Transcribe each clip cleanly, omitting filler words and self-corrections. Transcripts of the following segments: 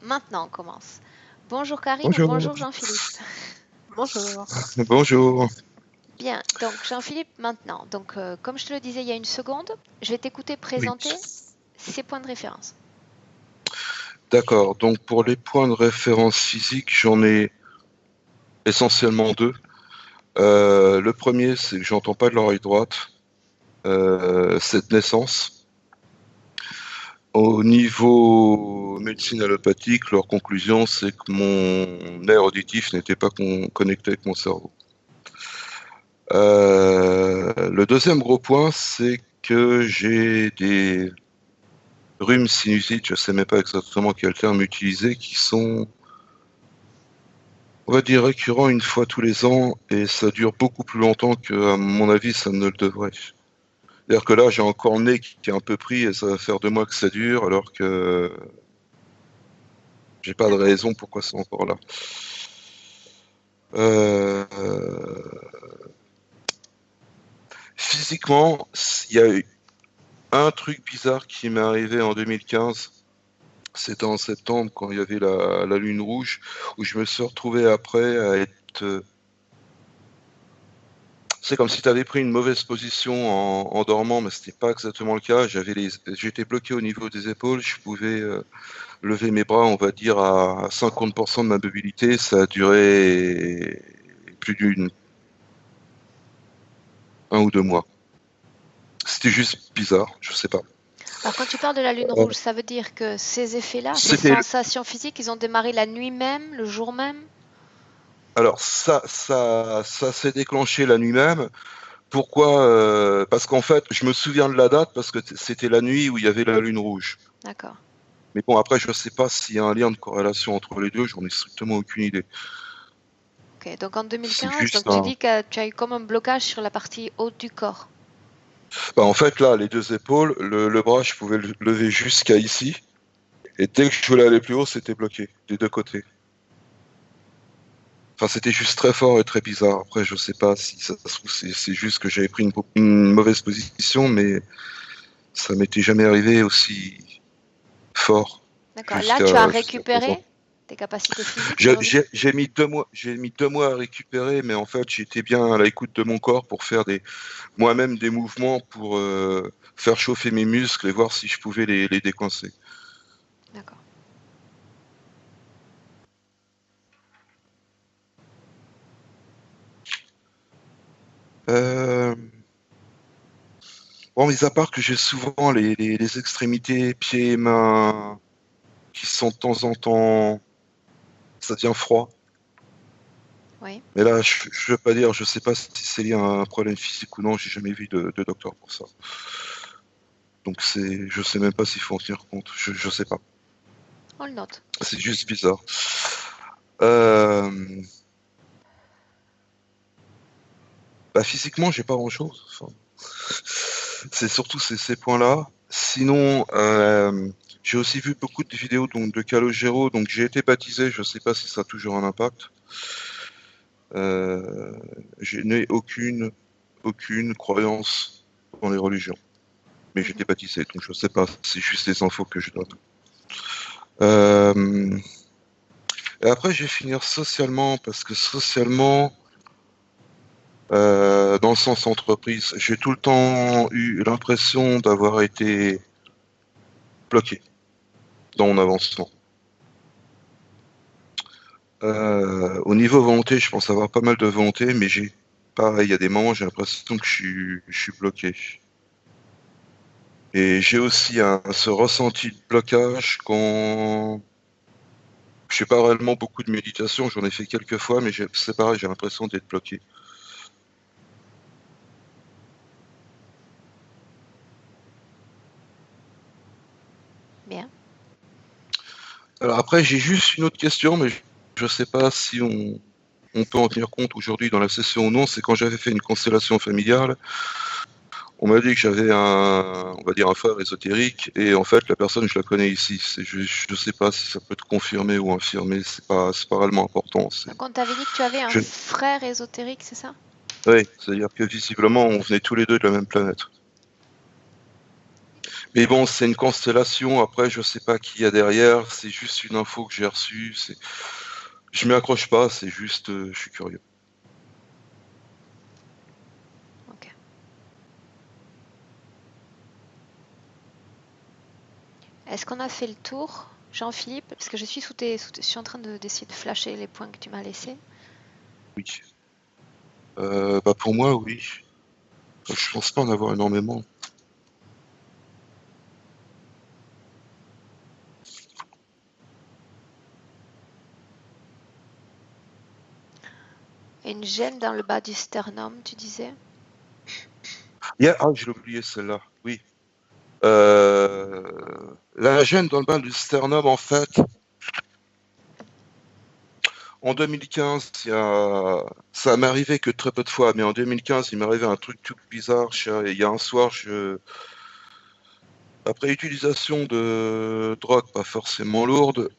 Maintenant on commence. Bonjour Karine ou Bonjour. bonjour Jean-Philippe. Bonjour. Bonjour. Bien, donc Jean-Philippe maintenant. Donc comme je te le disais il y a une seconde, je vais t'écouter Oui. présenter ces points de référence. D'accord. Donc pour les points de référence physiques, j'en ai essentiellement deux. Le premier, c'est que j'entends pas de l'oreille droite. Cette naissance. Au niveau médecine allopathique, leur conclusion, c'est que mon nerf auditif n'était pas connecté avec mon cerveau. Le deuxième gros point, c'est que j'ai des rhumes sinusites, je sais même pas exactement quel terme utiliser, qui sont, on va dire, récurrents une fois tous les ans, et ça dure beaucoup plus longtemps que, à mon avis, ça ne le devrait. C'est-à-dire que là, j'ai encore le nez qui est un peu pris, et ça va faire 2 mois que ça dure, alors que j'ai pas de D'accord. raison pourquoi c'est encore là. Euh, Physiquement, il y a eu un truc bizarre qui m'est arrivé en 2015. C'était en septembre quand il y avait la lune rouge, où je me suis retrouvé après à être. C'est comme si tu avais pris une mauvaise position en dormant, mais c'était pas exactement le cas. J'étais bloqué au niveau des épaules. Je pouvais lever mes bras, on va dire, à 50% de ma mobilité. Ça a duré plus un ou 2 mois. C'était juste bizarre, je sais pas. Alors quand tu parles de la lune Euh, rouge, ça veut dire que ces effets-là, ces C'était sensations physiques, ils ont démarré la nuit même, le jour même? alors ça s'est déclenché la nuit même. Pourquoi? Parce qu'en fait, je me souviens de la date parce que c'était la nuit où il y avait la lune rouge. D'accord. Mais bon, après, je ne sais pas s'il y a un lien de corrélation entre les deux, j'en ai strictement aucune idée. Ok, donc en C'est 2015, juste donc tu un. dis que tu as eu comme un blocage sur la partie haute du corps. Bah, en fait, là, les deux épaules, le bras, je pouvais le lever jusqu'à ici. Et dès que je voulais aller plus haut, c'était bloqué, des deux côtés. Enfin, c'était juste très fort et très bizarre. Après, je sais pas si ça se trouve, c'est juste que j'avais pris une mauvaise position, mais ça m'était jamais arrivé aussi fort D'accord. Là, tu as jusqu'à présent. récupéré tes capacités physiques, c'est revenu? J'ai mis 2 mois à récupérer, mais en fait, j'étais bien à l'écoute de mon corps pour faire moi-même des mouvements pour faire chauffer mes muscles et voir si je pouvais les décoincer. D'accord. Euh, Bon, mis à part que j'ai souvent les extrémités, pieds et mains, qui sont de temps en temps, ça devient froid. Oui. Mais là, je veux pas dire, je sais pas si c'est lié à un problème physique ou non, j'ai jamais vu de docteur pour ça. Donc je sais même pas s'il faut en tenir compte, je sais pas. On le note. C'est juste bizarre. Euh, Bah, physiquement, j'ai pas grand-chose. Enfin, c'est surtout ces points-là. Sinon, j'ai aussi vu beaucoup de vidéos donc, de Calogero, donc j'ai été baptisé, je sais pas si ça a toujours un impact. Euh, je n'ai aucune croyance dans les religions, mais j'étais Mhm. baptisé, donc je sais pas, c'est juste des infos que je donne. Euh, et après, je vais finir socialement, parce que socialement, dans le sens entreprise, j'ai tout le temps eu l'impression d'avoir été bloqué dans mon avancement. Au niveau volonté, je pense avoir pas mal de volonté, mais pareil, il y a des moments, j'ai l'impression que je suis bloqué. Et j'ai aussi ce ressenti de blocage quand je fais pas réellement beaucoup de méditation, j'en ai fait quelques fois, mais c'est pareil, j'ai l'impression d'être bloqué. Bien. Alors après, j'ai juste une autre question, mais je sais pas si on peut en tenir compte aujourd'hui dans la session ou non. C'est quand j'avais fait une constellation familiale, on m'a dit que j'avais on va dire un frère ésotérique, et en fait, la personne, je la connais ici. Je sais pas si ça peut être confirmé ou infirmé, c'est pas réellement important. Donc on t'avait dit que tu avais un Je, frère ésotérique, c'est ça? oui, c'est-à-dire que visiblement, on venait tous les deux de la même planète. Mais bon, c'est une constellation. Après, je sais pas qui y a derrière. C'est juste une info que j'ai reçue. Je m'y accroche pas. C'est juste, je suis curieux. Ok. Est-ce qu'on a fait le tour, Jean-Philippe? Parce que je suis je suis en train d'essayer de flasher les points que tu m'as laissés. Oui. Bah pour moi, oui. Je pense pas en avoir énormément. Et une gêne dans le bas du sternum, tu disais? Ah, je l'ai oublié celle-là. Oui. La gêne dans le bas du sternum, en fait, en 2015, ça m'est arrivé que très peu de fois, mais en 2015, il m'est arrivé un truc tout bizarre. Il y a un soir, après utilisation de drogue pas forcément lourde,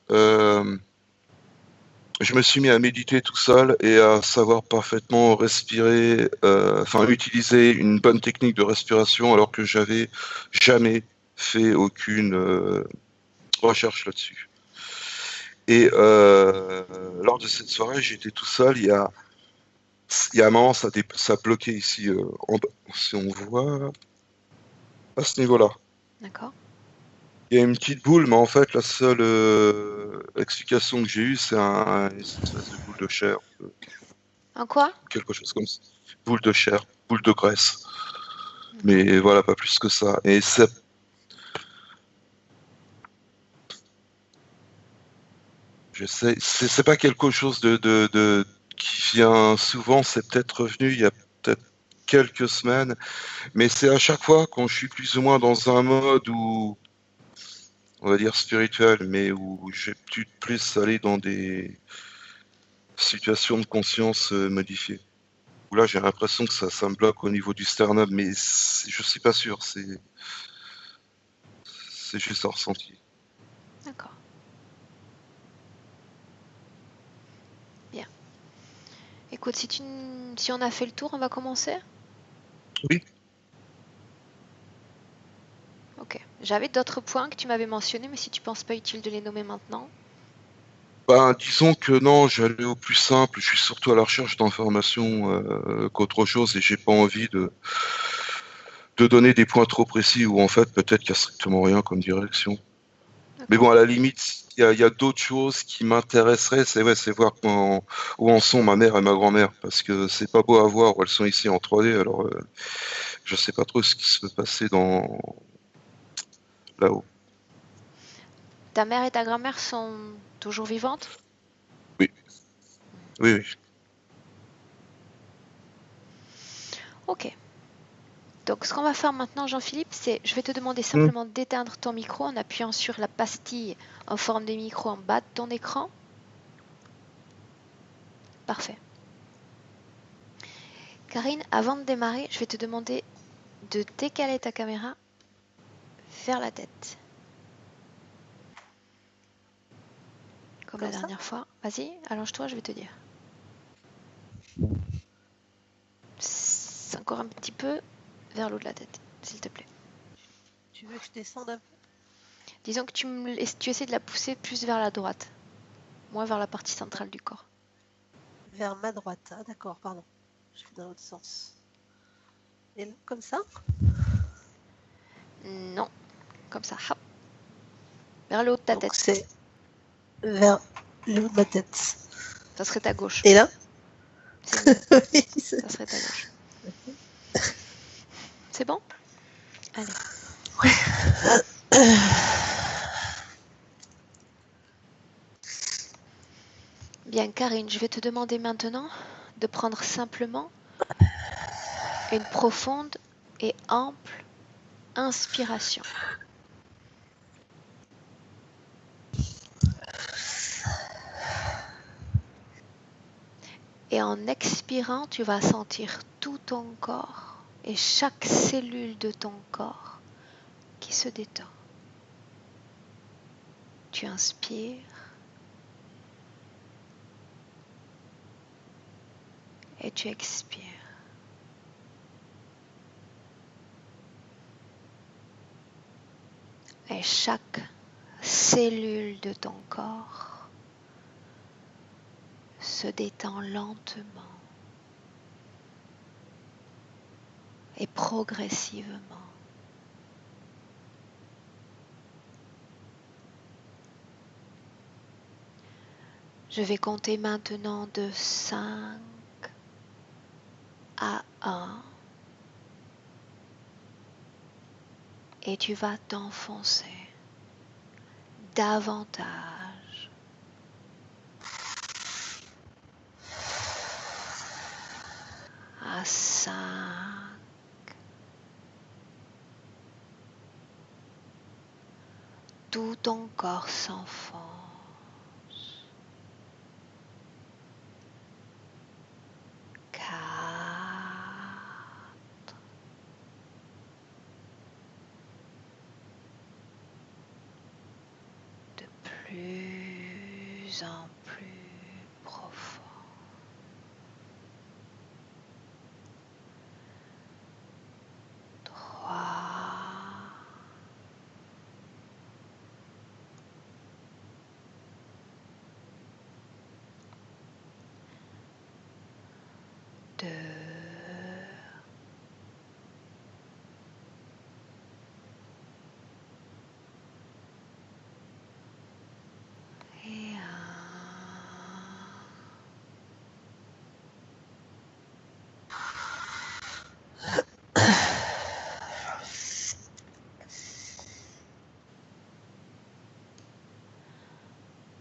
je me suis mis à méditer tout seul et à savoir parfaitement respirer, enfin utiliser une bonne technique de respiration alors que j'avais jamais fait aucune recherche là-dessus. Et lors de cette soirée, j'étais tout seul. Il y a un moment, ça bloquait ici, en bas, si on voit à ce niveau-là. D'accord. Il y a une petite boule, mais en fait, la seule explication que j'ai eue, c'est une espèce de boule de chair, En quoi? quelque chose comme ça. Boule de chair, boule de graisse. D'accord. Mais voilà, pas plus que ça. Et c'est pas quelque chose qui vient souvent, c'est peut-être revenu il y a peut-être quelques semaines, mais c'est à chaque fois quand je suis plus ou moins dans un mode où, on va dire spirituel, mais où j'ai plus aller dans des situations de conscience modifiées. Où là, j'ai l'impression que ça me bloque au niveau du sternum, mais je suis pas sûr, c'est juste un ressenti. D'accord. Bien. Écoute, si on a fait le tour, on va commencer? Oui. Ok. J'avais d'autres points que tu m'avais mentionnés, mais si tu penses pas utile de les nommer maintenant. Ben, disons que non, j'allais au plus simple. Je suis surtout à la recherche d'informations qu'autre chose et j'ai pas envie de donner des points trop précis où en fait peut-être qu'il y a strictement rien comme direction. Mais bon, à la limite, il y a d'autres choses qui m'intéresseraient. C'est voir où en sont ma mère et ma grand-mère parce que c'est pas beau à voir où elles sont ici en 3D. Alors, je sais pas trop ce qui se peut passer dans là-haut. Ta mère et ta grand-mère sont toujours vivantes? Oui, oui, oui. Ok. Donc, ce qu'on va faire maintenant, Jean-Philippe, c'est je vais te demander Hmm. simplement d'éteindre ton micro en appuyant sur la pastille en forme de micro en bas de ton écran. Parfait. Karine, avant de démarrer, je vais te demander de décaler ta caméra vers la tête. Comme la Comme ça? dernière fois. Vas-y, allonge-toi, je vais te dire. C'est encore un petit peu vers l'eau de la tête, s'il te plaît. Tu veux que je descende un peu? Disons que tu essaies de la pousser plus vers la droite, moins vers la partie centrale du corps. Vers ma droite. Ah, d'accord, pardon. Je fais dans l'autre sens. Et là, comme ça? Non, comme ça, hop, vers le haut de ta Donc tête. c'est vers le haut de ma tête. Ça serait ta gauche. Et là? C'est mieux, Oui, ça serait ta gauche. C'est bon? Allez. Bien, Karine, je vais te demander maintenant de prendre simplement une profonde et ample inspiration. Et en expirant, tu vas sentir tout ton corps et chaque cellule de ton corps qui se détend. Tu inspires et tu expires. Et chaque cellule de ton corps se détend lentement et progressivement. Je vais compter maintenant de 5 à 1 et tu vas t'enfoncer davantage. À 5. Tout ton corps s'enfonce. 4. De plus en plus profond. 3. Et 1.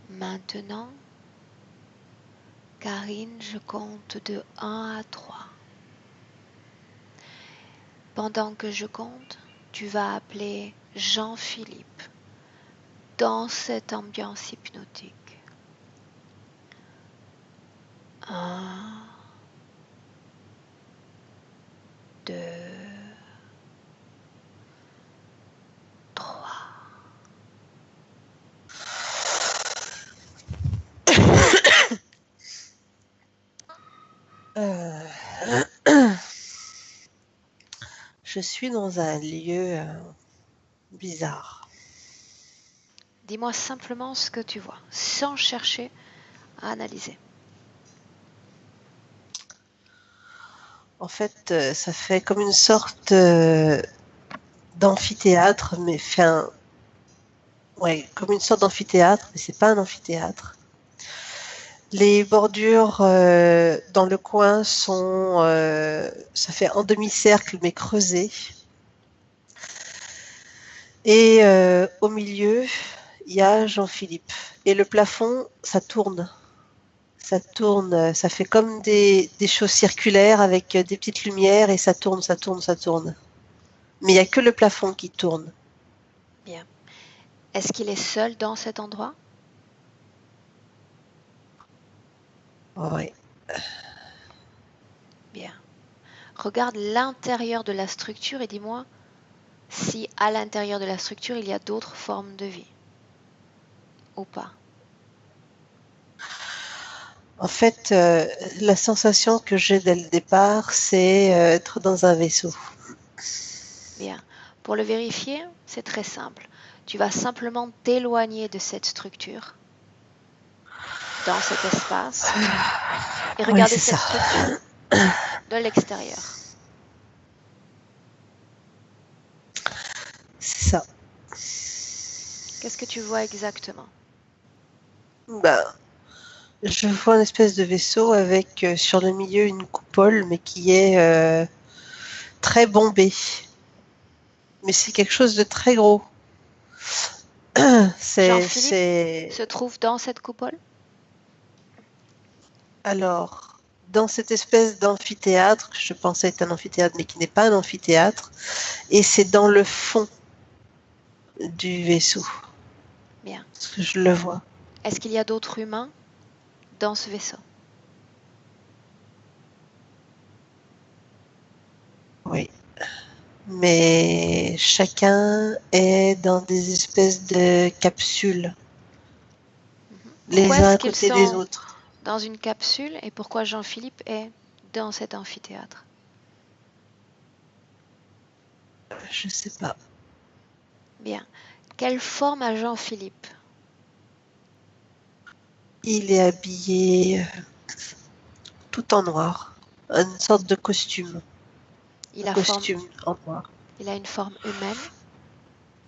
Maintenant, Karine, je compte de 1 à 3. Pendant que je compte, tu vas appeler Jean-Philippe dans cette ambiance hypnotique. 1, 2, 3. Je suis dans un lieu bizarre. Dis-moi simplement ce que tu vois, sans chercher à analyser. En fait, ça fait comme une sorte d'amphithéâtre, mais comme une sorte d'amphithéâtre, mais c'est pas un amphithéâtre. Les bordures dans le coin sont, ça fait un demi-cercle mais creusé. Et au milieu, il y a Jean-Philippe. Et le plafond, ça tourne. Ça tourne, ça fait comme des choses circulaires avec des petites lumières et ça tourne, ça tourne, ça tourne. Mais il n'y a que le plafond qui tourne. Bien. Est-ce qu'il est seul dans cet endroit? Ouais. Bien. Regarde l'intérieur de la structure et dis-moi si à l'intérieur de la structure il y a d'autres formes de vie ou pas. En fait, la sensation que j'ai dès le départ, c'est être dans un vaisseau. Bien. Pour le vérifier, c'est très simple. Tu vas simplement t'éloigner de cette structure, dans cet espace, et Oui, regarder c'est cette ça. structure de l'extérieur. C'est ça. Qu'est-ce que tu vois exactement? Ben, je vois une espèce de vaisseau avec sur le milieu une coupole, mais qui est très bombée. Mais c'est quelque chose de très gros. Jean-Philippe se trouve dans cette coupole? Alors, dans cette espèce d'amphithéâtre, que je pensais être un amphithéâtre, mais qui n'est pas un amphithéâtre, et c'est dans le fond du vaisseau. Bien. Parce que je le vois. Est-ce qu'il y a d'autres humains dans ce vaisseau? Oui. Mais chacun est dans des espèces de capsules, Pourquoi les uns est-ce à qu'ils côté des sont autres. dans une capsule et pourquoi Jean-Philippe est dans cet amphithéâtre? Je sais pas. Bien. Quelle forme a Jean-Philippe? Il est habillé tout en noir. Une sorte de costume. Il Un a, forme, costume en noir. il a une forme humaine.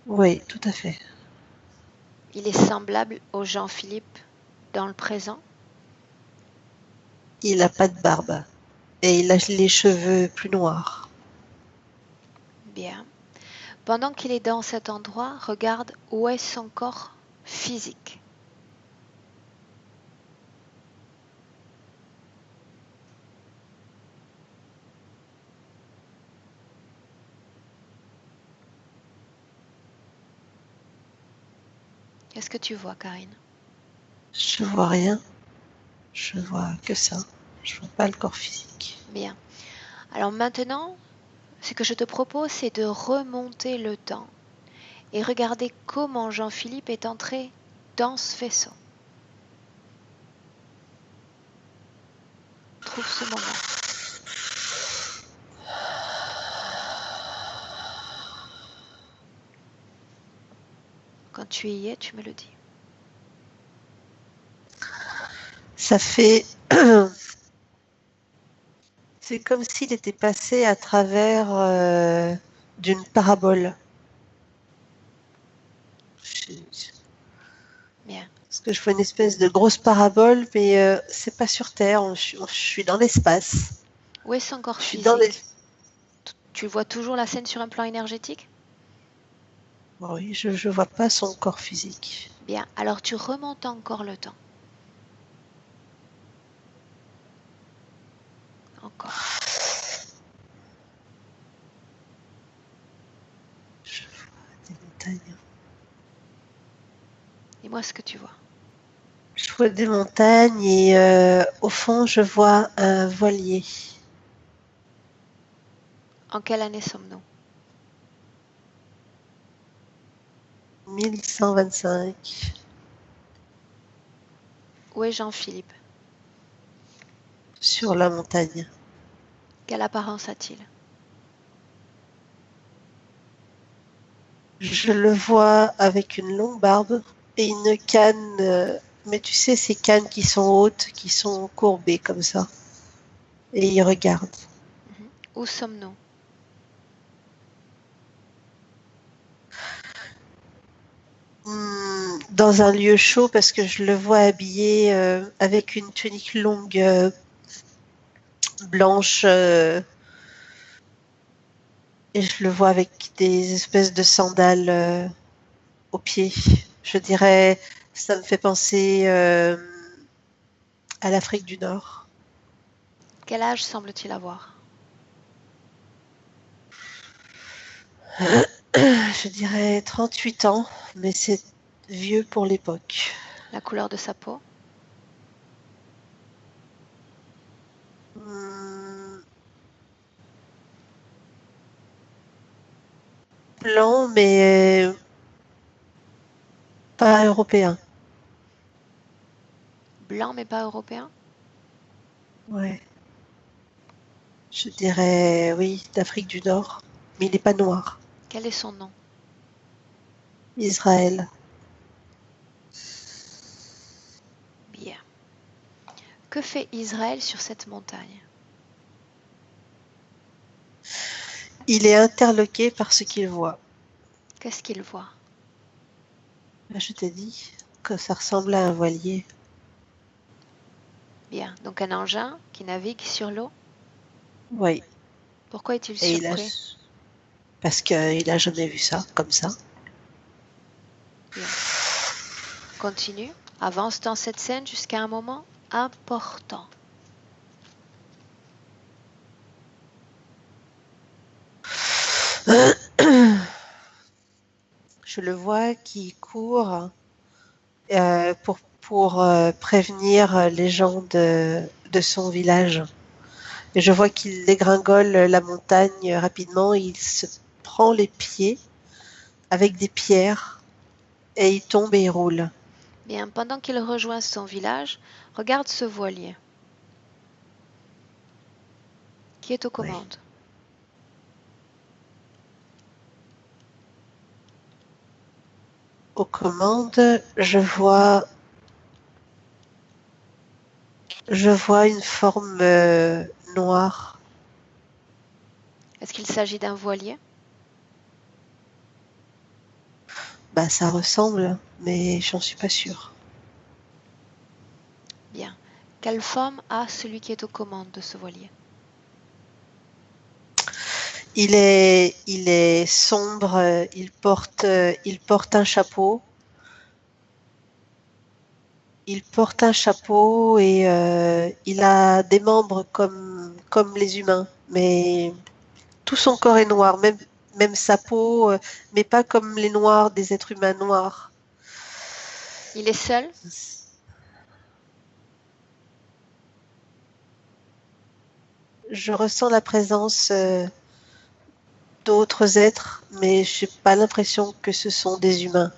Oui, tout à fait. Il est semblable au Jean-Philippe dans le présent. Il n'a pas de barbe. Et il a les cheveux plus noirs. Bien. Pendant qu'il est dans cet endroit, regarde où est son corps physique. Qu'est-ce que tu vois, Karine? Je vois rien. Je vois que ça. Je vois pas le corps physique. Bien. Alors maintenant, ce que je te propose, c'est de remonter le temps et regarder comment Jean-Philippe est entré dans ce vaisseau. Trouve ce moment. Quand tu y es, tu me le dis. Ça fait... C'est comme s'il était passé à travers d'une parabole. Bien. Parce que je vois une espèce de grosse parabole, mais c'est pas sur Terre. Je suis dans l'espace. Où est son corps Je suis dans les... physique? Tu vois toujours la scène sur un plan énergétique? Oui, je vois pas son corps physique. Bien, alors tu remontes encore le temps. Encore. Je vois des montagnes. Dis-moi ce que tu vois. Je vois des montagnes et au fond, je vois un voilier. En quelle année sommes-nous? 1125. Où est Jean-Philippe? Sur la montagne. Quelle apparence a-t-il? Je le vois avec une longue barbe et une canne, mais tu sais, ces cannes qui sont hautes, qui sont courbées comme ça. Et il regarde. Où sommes-nous? Dans un lieu chaud parce que je le vois habillé avec une tunique longue blanche et je le vois avec des espèces de sandales aux pieds. Je dirais, ça me fait penser à l'Afrique du Nord. Quel âge semble-t-il avoir? Je dirais 38 ans, mais c'est vieux pour l'époque. La couleur de sa peau? Blanc, mais pas européen. Blanc mais pas européen? Ouais. Je dirais, oui, d'Afrique du Nord, mais il n'est pas noir. Quel est son nom? Israël. Bien. Que fait Israël sur cette montagne? Il est interloqué par ce qu'il voit. Qu'est-ce qu'il voit? Je t'ai dit que ça ressemble à un voilier. Bien. Donc un engin qui navigue sur l'eau? Oui. Pourquoi est-il Et il a... surpris? Parce qu'il a jamais vu ça, comme ça. Bien. Continue. Avance dans cette scène jusqu'à un moment important. Je le vois qui court pour prévenir les gens de son village. Et je vois qu'il dégringole la montagne rapidement. Il se prend les pieds avec des pierres et il tombe et il roule. Bien. Pendant qu'il rejoint son village, regarde ce voilier. Qui est aux Ouais. commandes? aux commandes, je vois une forme noire. Est-ce qu'il s'agit d'un voilier? Bah, ça ressemble, mais j'en suis pas sûre. Bien. Quelle forme a celui qui est aux commandes de ce voilier? Il est sombre, il porte un chapeau. Il porte un chapeau et il a des membres comme les humains, mais tout son corps est noir, même sa peau, mais pas comme les noirs des êtres humains noirs. Il est seul? Je ressens la présence d'autres êtres, mais j'ai pas l'impression que ce sont des humains.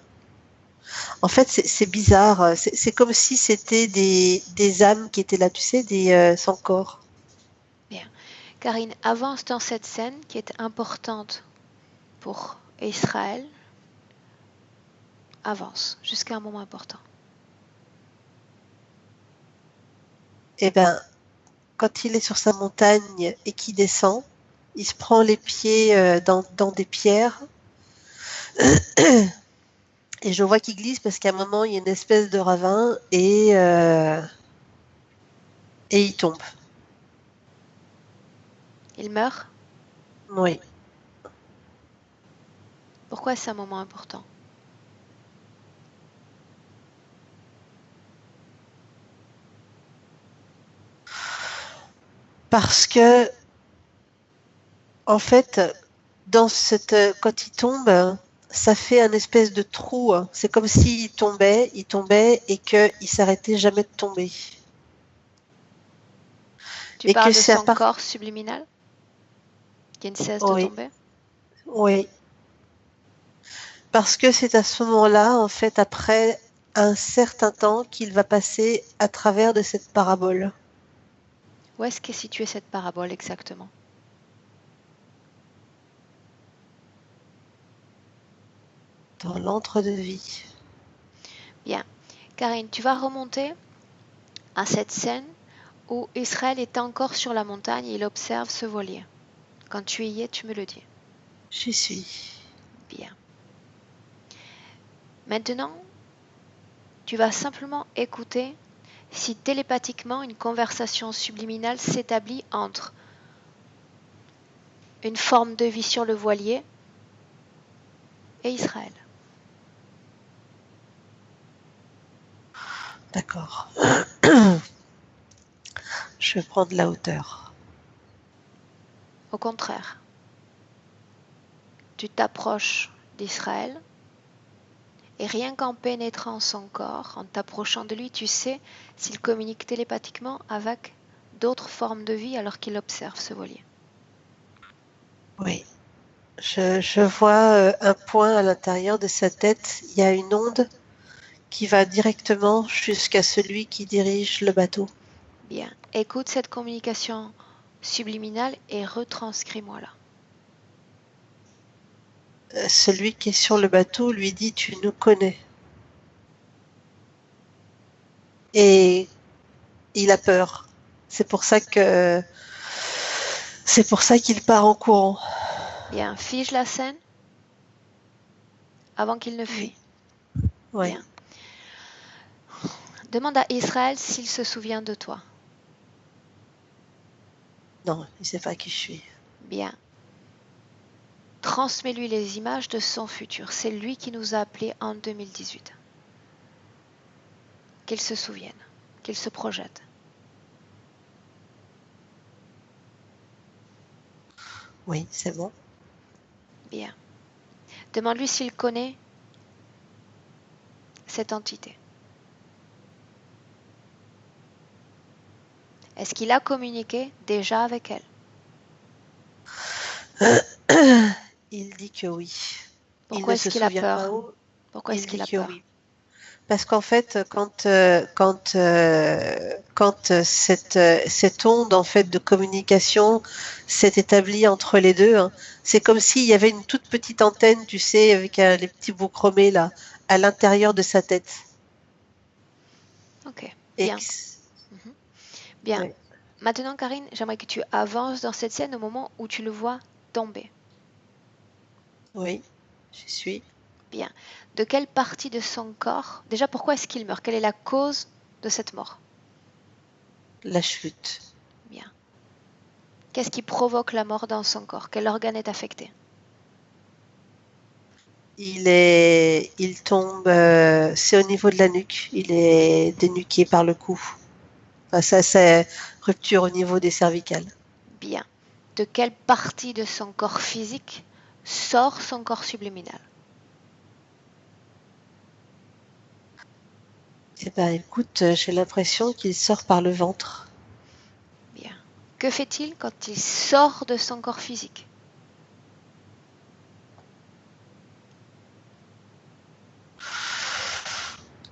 En fait, c'est bizarre. C'est comme si c'était des âmes qui étaient là, tu sais, sans corps. Bien. Karine, avance dans cette scène qui est importante pour Israël. Avance jusqu'à un moment important. Eh ben, quand il est sur sa montagne et qu'il descend, il se prend les pieds dans des pierres et je vois qu'il glisse parce qu'à un moment il y a une espèce de ravin et il tombe. Il meurt? Oui, Pourquoi est-ce un moment important? parce que en fait, quand il tombe, ça fait un espèce de trou. C'est comme s'il tombait et qu'il s'arrêtait jamais de tomber. Tu Et que parles de c'est à son part. corps subliminal qui ne cesse de Oui, tomber? oui. Parce que c'est à ce moment-là, en fait, après un certain temps, qu'il va passer à travers de cette parabole. Où est-ce qu'est située cette parabole exactement? Dans l'entre-deux-vie. Bien. Karine, tu vas remonter à cette scène où Israël est encore sur la montagne et il observe ce voilier. Quand tu y es, tu me le dis. J'y suis. Bien. Maintenant, tu vas simplement écouter si télépathiquement une conversation subliminale s'établit entre une forme de vie sur le voilier et Israël. D'accord. Je vais prendre la hauteur. Au contraire, tu t'approches d'Israël et rien qu'en pénétrant son corps, en t'approchant de lui, tu sais s'il communique télépathiquement avec d'autres formes de vie alors qu'il observe ce voilier. Oui. Je vois un point à l'intérieur de sa tête. Il y a une onde qui va directement jusqu'à celui qui dirige le bateau. Bien, écoute cette communication subliminale et retranscris-moi-la. Celui qui est sur le bateau lui dit: tu nous connais. Et il a peur. C'est pour ça qu'il part en courant. Bien, fige la scène avant qu'il ne fuit. Oui. Bien. Demande à Israël s'il se souvient de toi. Non, il ne sait pas qui je suis. Bien. Transmets-lui les images de son futur. C'est lui qui nous a appelés en 2018. Qu'il se souvienne, qu'il se projette. Oui, c'est bon. Bien. Demande-lui s'il connaît cette entité. Est-ce qu'il a communiqué déjà avec elle? Il dit que oui. Pourquoi est-ce qu'il a peur? Où. Pourquoi est-ce qu'il a peur? Oui. Parce qu'en fait, quand cette onde en fait de communication s'est établie entre les deux, c'est comme s'il y avait une toute petite antenne, tu sais, avec les petits bouts chromés là, à l'intérieur de sa tête. Ok, Et bien. Bien. Ouais. Maintenant, Karine, j'aimerais que tu avances dans cette scène au moment où tu le vois tomber. Oui, j'y suis. Bien. De quelle partie de son corps, déjà pourquoi est-ce qu'il meurt? Quelle est la cause de cette mort? La chute. Bien. Qu'est-ce qui provoque la mort dans son corps? Quel organe est affecté? Il tombe, c'est au niveau de la nuque. Il est dénuqué par le cou. Enfin, ça, c'est rupture au niveau des cervicales. Bien. De quelle partie de son corps physique sort son corps subliminal? Eh ben, écoute, j'ai l'impression qu'il sort par le ventre. Bien. Que fait-il quand il sort de son corps physique?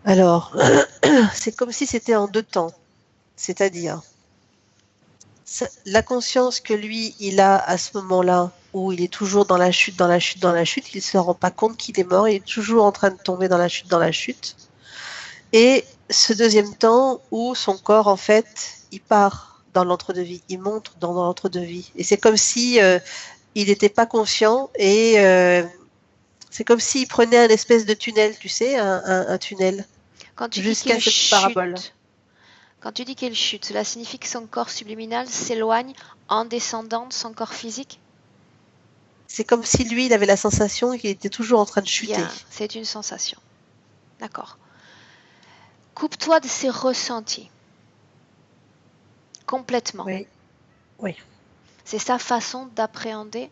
Alors, c'est comme si c'était en deux temps. C'est-à-dire, la conscience que lui, il a à ce moment-là, où il est toujours dans la chute, dans la chute, dans la chute, il ne se rend pas compte qu'il est mort, il est toujours en train de tomber dans la chute, dans la chute. Et ce deuxième temps où son corps, en fait, il part dans l'entre-deux-vie, il monte dans l'entre-deux-vie. Et c'est comme si il n'était pas conscient et c'est comme s'il prenait un espèce de tunnel, tu sais, un tunnel, Quand tu dis jusqu'à qu'il cette parabole. chute, quand tu dis qu'il chute, cela signifie que son corps subliminal s'éloigne en descendant de son corps physique? C'est comme si lui, il avait la sensation qu'il était toujours en train de chuter. Bien, c'est une sensation. D'accord. Coupe-toi de ses ressentis. Complètement. Oui, oui. C'est sa façon d'appréhender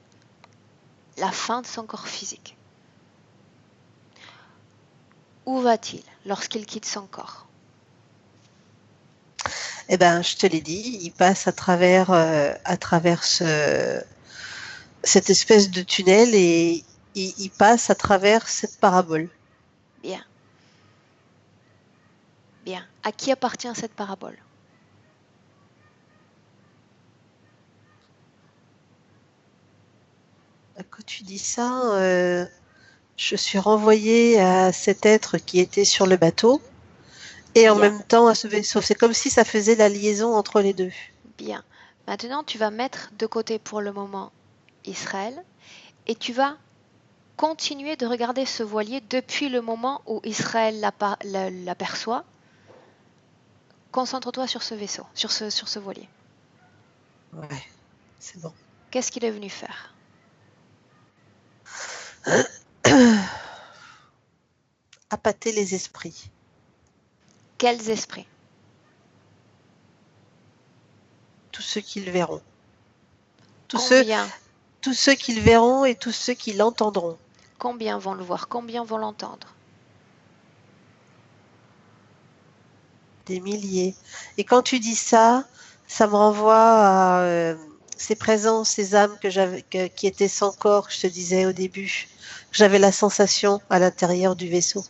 la fin de son corps physique. Où va-t-il lorsqu'il quitte son corps? Eh ben, je te l'ai dit, il passe à travers cette espèce de tunnel et il passe à travers cette parabole. Bien. Bien. À qui appartient cette parabole? Quand tu dis ça, je suis renvoyée à cet être qui était sur le bateau et en Bien. même temps à ce vaisseau. C'est comme si ça faisait la liaison entre les deux. Bien. Maintenant, tu vas mettre de côté pour le moment Israël et tu vas continuer de regarder ce voilier depuis le moment où Israël l'aperçoit. Concentre-toi sur ce vaisseau, sur ce voilier. Ouais, c'est bon. Qu'est-ce qu'il est venu faire? Appâter les esprits. Quels esprits? Tous ceux qui le verront. Tous ceux qui le verront et tous ceux qui l'entendront. Combien vont le voir? Combien vont l'entendre? Des milliers. Et quand tu dis ça, ça me renvoie à ces présences, ces âmes qui étaient sans corps, je te disais au début. J'avais la sensation à l'intérieur du vaisseau.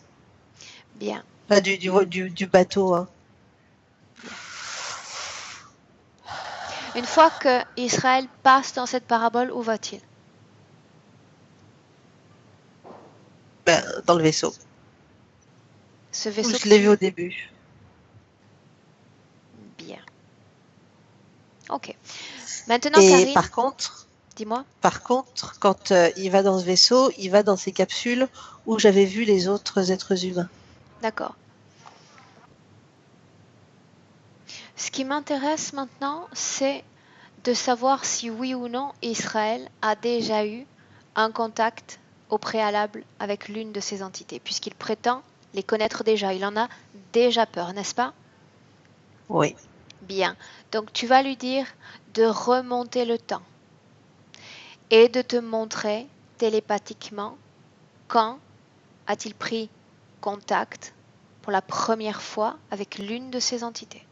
Bien. Enfin, du bateau. Hein. Une fois que Israël passe dans cette parabole, où va-t-il? Ben, dans le vaisseau. Ce vaisseau Je l'ai vu au début. Bien. Ok. Maintenant, Et Karine, dis-moi. dis-moi. Par contre, quand il va dans ce vaisseau, il va dans ces capsules où j'avais vu les autres êtres humains. D'accord. Ce qui m'intéresse maintenant, c'est de savoir si oui ou non Israël a déjà eu un contact au préalable avec l'une de ces entités, puisqu'il prétend les connaître déjà. Il en a déjà peur, n'est-ce pas? Oui. Bien. Donc tu vas lui dire de remonter le temps et de te montrer télépathiquement quand a-t-il pris contact pour la première fois avec l'une de ces entités.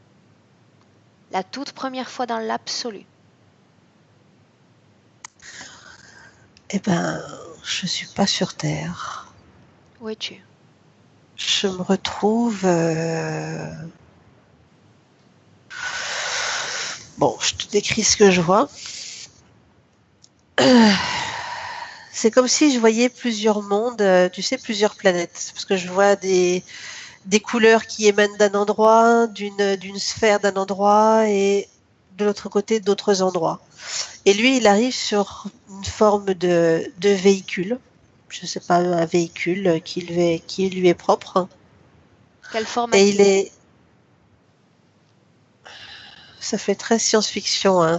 La toute première fois dans l'absolu. Eh ben, je suis pas sur Terre. Où es-tu? Je me retrouve. Bon, je te décris ce que je vois. C'est comme si je voyais plusieurs mondes, tu sais, plusieurs planètes. Parce que je vois des couleurs qui émanent d'un endroit, d'une sphère d'un endroit et de l'autre côté d'autres endroits. Et lui, il arrive sur une forme de véhicule. Je ne sais pas, un véhicule qui lui est propre. Quelle forme Et a-t-il? ça fait très science-fiction, hein.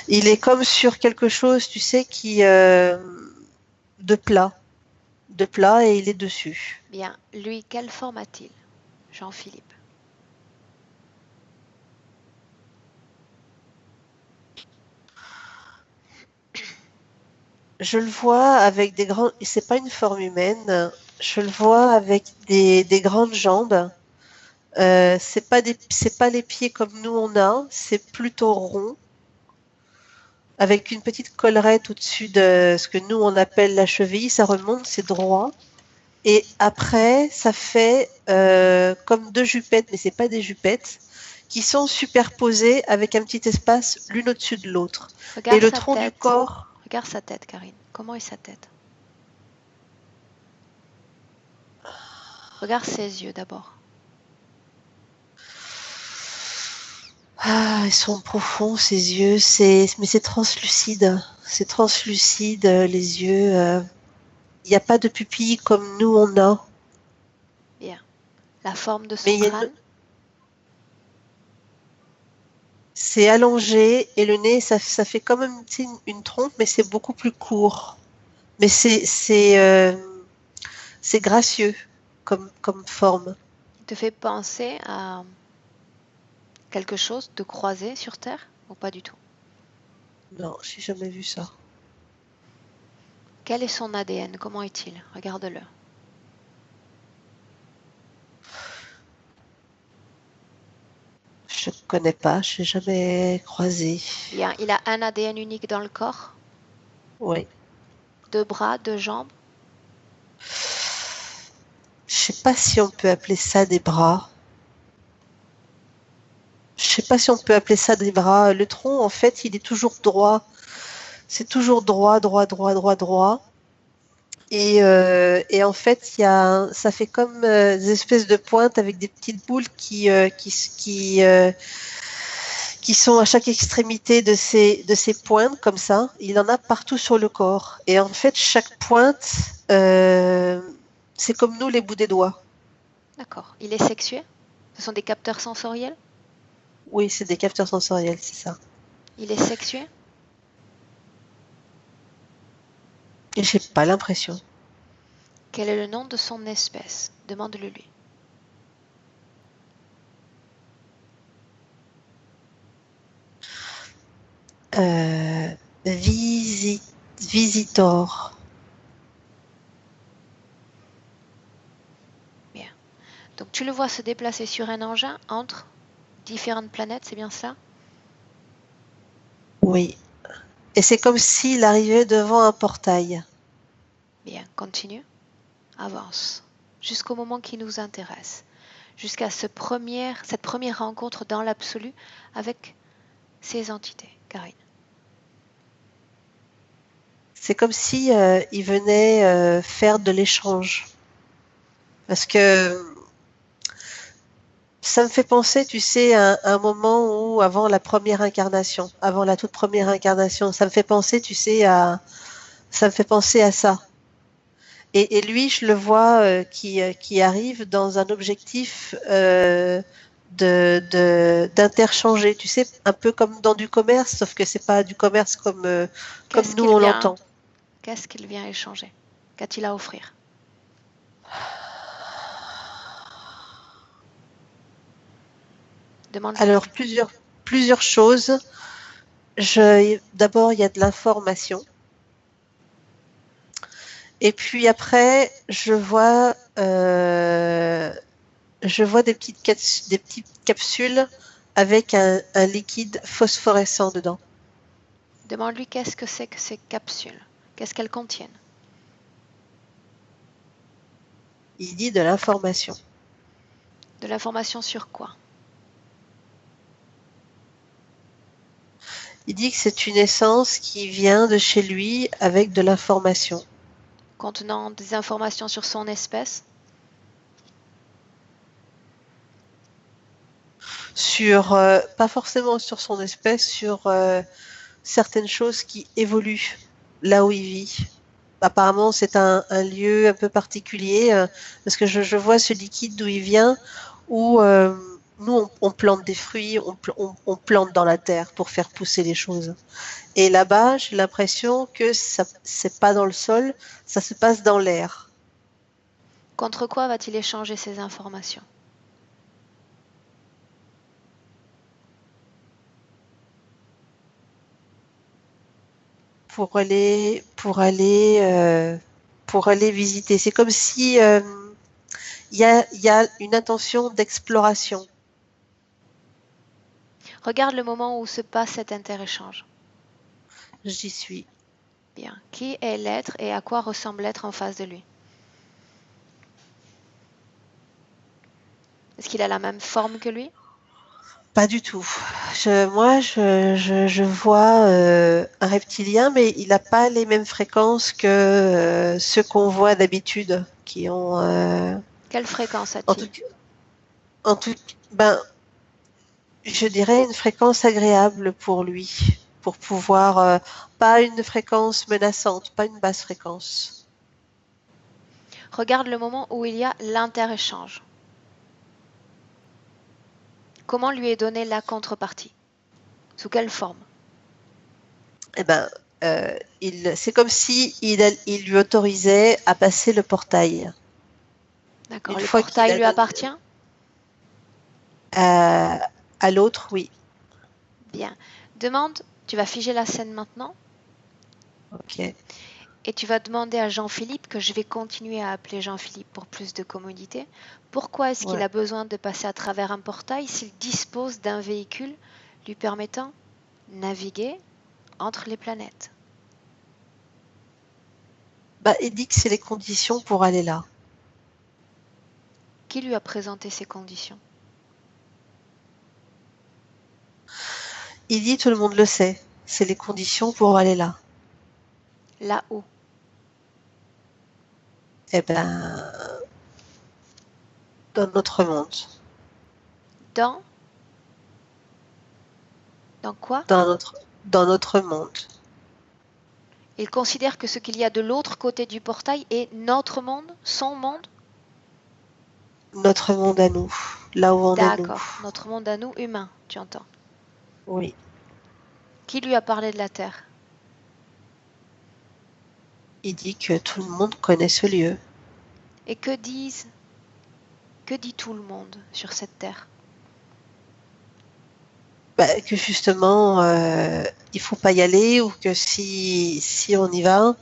Il est comme sur quelque chose, tu sais, de plat, et il est dessus. Bien, lui, quelle forme a-t-il? Jean-Philippe. Je le vois avec des grands. C'est pas une forme humaine. Je le vois avec des grandes jambes. C'est pas les pieds comme nous on a. C'est plutôt rond, avec une petite collerette au-dessus de ce que nous on appelle la cheville. Ça remonte, c'est droit. Et après, ça fait comme deux jupettes, mais c'est pas des jupettes, qui sont superposées avec un petit espace l'une au-dessus de l'autre. Et Regarde le sa tronc du tête. corps. Regarde sa tête, Karine. Comment est sa tête? Regarde ses yeux d'abord. Ah, ils sont profonds, ces yeux. Mais c'est translucide. C'est translucide, les yeux. Il n'y a pas de pupille comme nous on a. Bien. La forme de Mais son crâne? c'est allongé et le nez, ça fait comme une trompe, mais c'est beaucoup plus court. Mais c'est gracieux comme forme. Il te fait penser à quelque chose de croisé sur Terre ou pas du tout? Non, j'ai jamais vu ça. Quel est son ADN? Comment est-il? Regarde-le. Je connais pas, je l'ai jamais croisé. Bien, il a un ADN unique dans le corps, Oui. deux bras, deux jambes. Je sais pas si on peut appeler ça des bras. Je sais pas si on peut appeler ça des bras. Le tronc, en fait, il est toujours droit. C'est toujours droit, droit, droit, droit, droit. Et en fait, ça fait comme des espèces de pointes avec des petites boules qui sont à chaque extrémité de ces pointes, comme ça. Il en a partout sur le corps. Et en fait, chaque pointe, c'est comme nous, les bouts des doigts. D'accord. Il est sexué? Ce sont des capteurs sensoriels? Oui, c'est des capteurs sensoriels, c'est ça. Il est sexué? Et j'ai pas l'impression. Quel est le nom de son espèce? Demande-le lui. Euh, Visitor. Bien. Donc tu le vois se déplacer sur un engin entre différentes planètes, c'est bien cela? Oui. Et c'est comme s'il arrivait devant un portail. Bien, continue. Avance. Jusqu'au moment qui nous intéresse. Jusqu'à cette première rencontre dans l'absolu avec ces entités. Karine. C'est comme si il venait faire de l'échange. Parce que ça me fait penser, tu sais, à un moment où, avant la première incarnation, avant la toute première incarnation, ça me fait penser, tu sais, ça me fait penser à ça. Et lui, je le vois qui arrive dans un objectif d'interchanger, tu sais, un peu comme dans du commerce, sauf que c'est pas du commerce comme Qu'est-ce nous qu'il on vient, l'entend. qu'est-ce qu'il vient échanger? Qu'a-t-il à offrir? Demande-le Alors lui. plusieurs choses. D'abord, il y a de l'information. Et puis après, je vois des petites capsules avec un liquide phosphorescent dedans. Demande-lui qu'est-ce que c'est que ces capsules? Qu'est-ce qu'elles contiennent? Il dit de l'information. De l'information sur quoi? Il dit que c'est une essence qui vient de chez lui avec de l'information. Contenant des informations sur son espèce? Sur, pas forcément sur son espèce, sur certaines choses qui évoluent là où il vit. Apparemment, c'est un lieu un peu particulier, parce que je vois ce liquide d'où il vient, où nous, on plante des fruits, on plante dans la terre pour faire pousser les choses. Et là-bas, j'ai l'impression que ça, c'est pas dans le sol, ça se passe dans l'air. Contre quoi va-t-il échanger ces informations? Pour aller visiter. C'est comme si il y a une intention d'exploration. Regarde le moment où se passe cet interéchange. J'y suis. Bien. Qui est l'être et à quoi ressemble l'être en face de lui? Est-ce qu'il a la même forme que lui? Pas du tout. Je vois un reptilien, mais il n'a pas les mêmes fréquences que ceux qu'on voit d'habitude, qui ont, Quelle fréquence en a-t-il? tout, en tout, ben, je dirais une fréquence agréable pour lui, pour pouvoir, pas une fréquence menaçante, pas une basse fréquence. Regarde le moment où il y a l'interéchange. Comment lui est donnée la contrepartie? Sous quelle forme? Eh ben, c'est comme si il lui autorisait à passer le portail. D'accord. Une Le fois qu'il portail a lui donné appartient? à l'autre, oui. Bien. Demande, tu vas figer la scène maintenant Ok. et tu vas demander à Jean-Philippe, que je vais continuer à appeler Jean-Philippe pour plus de commodité, pourquoi est-ce qu'il Ouais. a besoin de passer à travers un portail s'il dispose d'un véhicule lui permettant de naviguer entre les planètes? Bah, il dit que c'est les conditions pour aller là. Qui lui a présenté ces conditions? Il dit tout le monde le sait. C'est les conditions pour aller là. Là-haut. Eh ben, dans notre monde. Dans? Dans quoi? Dans notre monde. Il considère que ce qu'il y a de l'autre côté du portail est notre monde, son monde? Notre monde à nous. Là où on est nous. D'accord, notre monde à nous, humains, tu entends. Oui. Qui lui a parlé de la Terre? Il dit que tout le monde connaît ce lieu. Et que dit tout le monde sur cette Terre? Bah, que justement, il faut pas y aller ou que si on y va,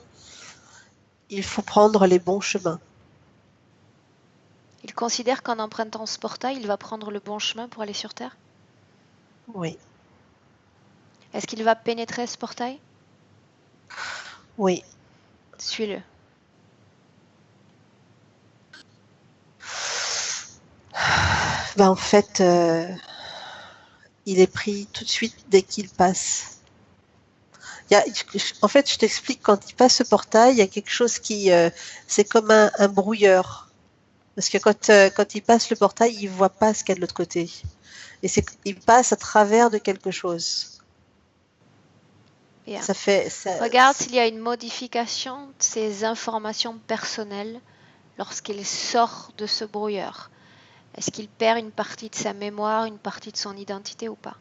il faut prendre les bons chemins. Il considère qu'en empruntant ce portail, il va prendre le bon chemin pour aller sur Terre? Oui. Est-ce qu'il va pénétrer ce portail? Oui. Suis-le. Ben, en fait, il est pris tout de suite dès qu'il passe. En fait, je t'explique, quand il passe ce portail, il y a quelque chose qui, c'est comme un brouilleur. Parce que quand il passe le portail, il voit pas ce qu'il y a de l'autre côté. Et il passe à travers de quelque chose. Bien. Ça fait, ça, Regarde s'il y a une modification de ses informations personnelles lorsqu'il sort de ce brouilleur. Est-ce qu'il perd une partie de sa mémoire, une partie de son identité ou pas?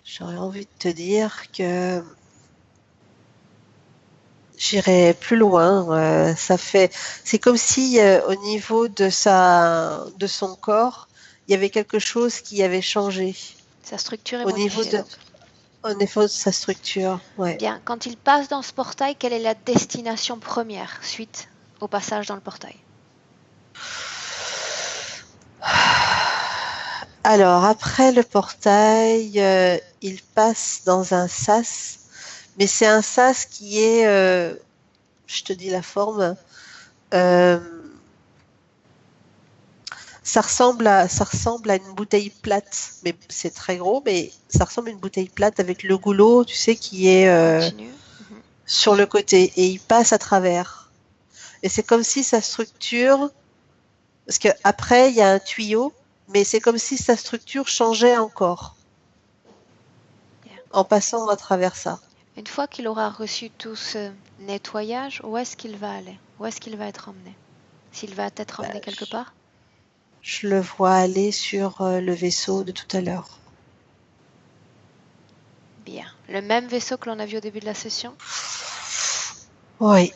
j'aurais envie de te dire que j'irais plus loin. C'est comme si au niveau de son corps, il y avait quelque chose qui avait changé. Sa structure est Au niveau modifiée de, donc. au niveau de sa structure, ouais. Bien, quand il passe dans ce portail, quelle est la destination première suite au passage dans le portail? Alors, après le portail, il passe dans un sas, mais c'est un sas qui est, je te dis la forme, euh, ça ressemble à une bouteille plate, mais c'est très gros, mais ça ressemble à une bouteille plate avec le goulot, tu sais, qui est Continue. Mhm. sur le côté et il passe à travers. Et c'est comme si sa structure, parce qu'après il y a un tuyau, mais c'est comme si sa structure changeait encore Bien. en passant à travers ça. Une fois qu'il aura reçu tout ce nettoyage, où est-ce qu'il va aller? Où est-ce qu'il va être emmené? S'il va être Bah, emmené quelque part? je le vois aller sur le vaisseau de tout à l'heure. Bien. Le même vaisseau que l'on a vu au début de la session? Oui.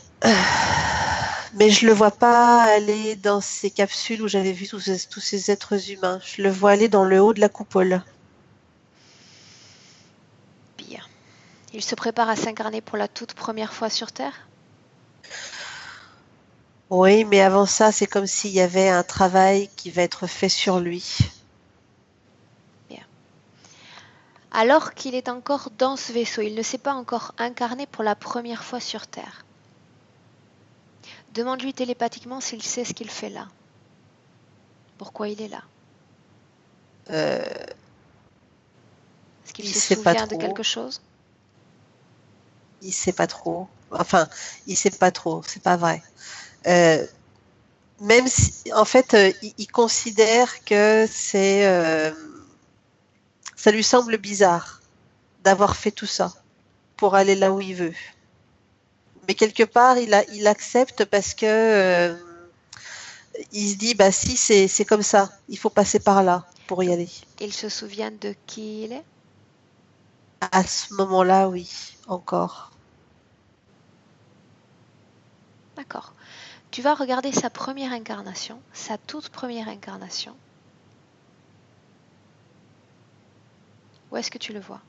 Mais je le vois pas aller dans ces capsules où j'avais vu tous ces êtres humains. Je le vois aller dans le haut de la coupole. Bien. Il se prépare à s'incarner pour la toute première fois sur Terre? Oui, mais avant ça, c'est comme s'il y avait un travail qui va être fait sur lui. Bien. Alors qu'il est encore dans ce vaisseau, il ne s'est pas encore incarné pour la première fois sur Terre. Demande-lui télépathiquement s'il sait ce qu'il fait là. Pourquoi il est là? Euh, Est-ce qu'il il se sait pas souvient de trop. quelque chose? Il sait pas trop. Enfin, il sait pas trop. C'est pas vrai. Euh, Même si, en fait, il considère que ça lui semble bizarre d'avoir fait tout ça pour aller là où il veut. Mais quelque part, il accepte parce que il se dit, bah si, c'est comme ça. Il faut passer par là pour y Donc, aller. il se souvient de qui il est? À ce moment-là, oui, encore. D'accord. Tu vas regarder sa première incarnation, sa toute première incarnation. Où est-ce que tu le vois?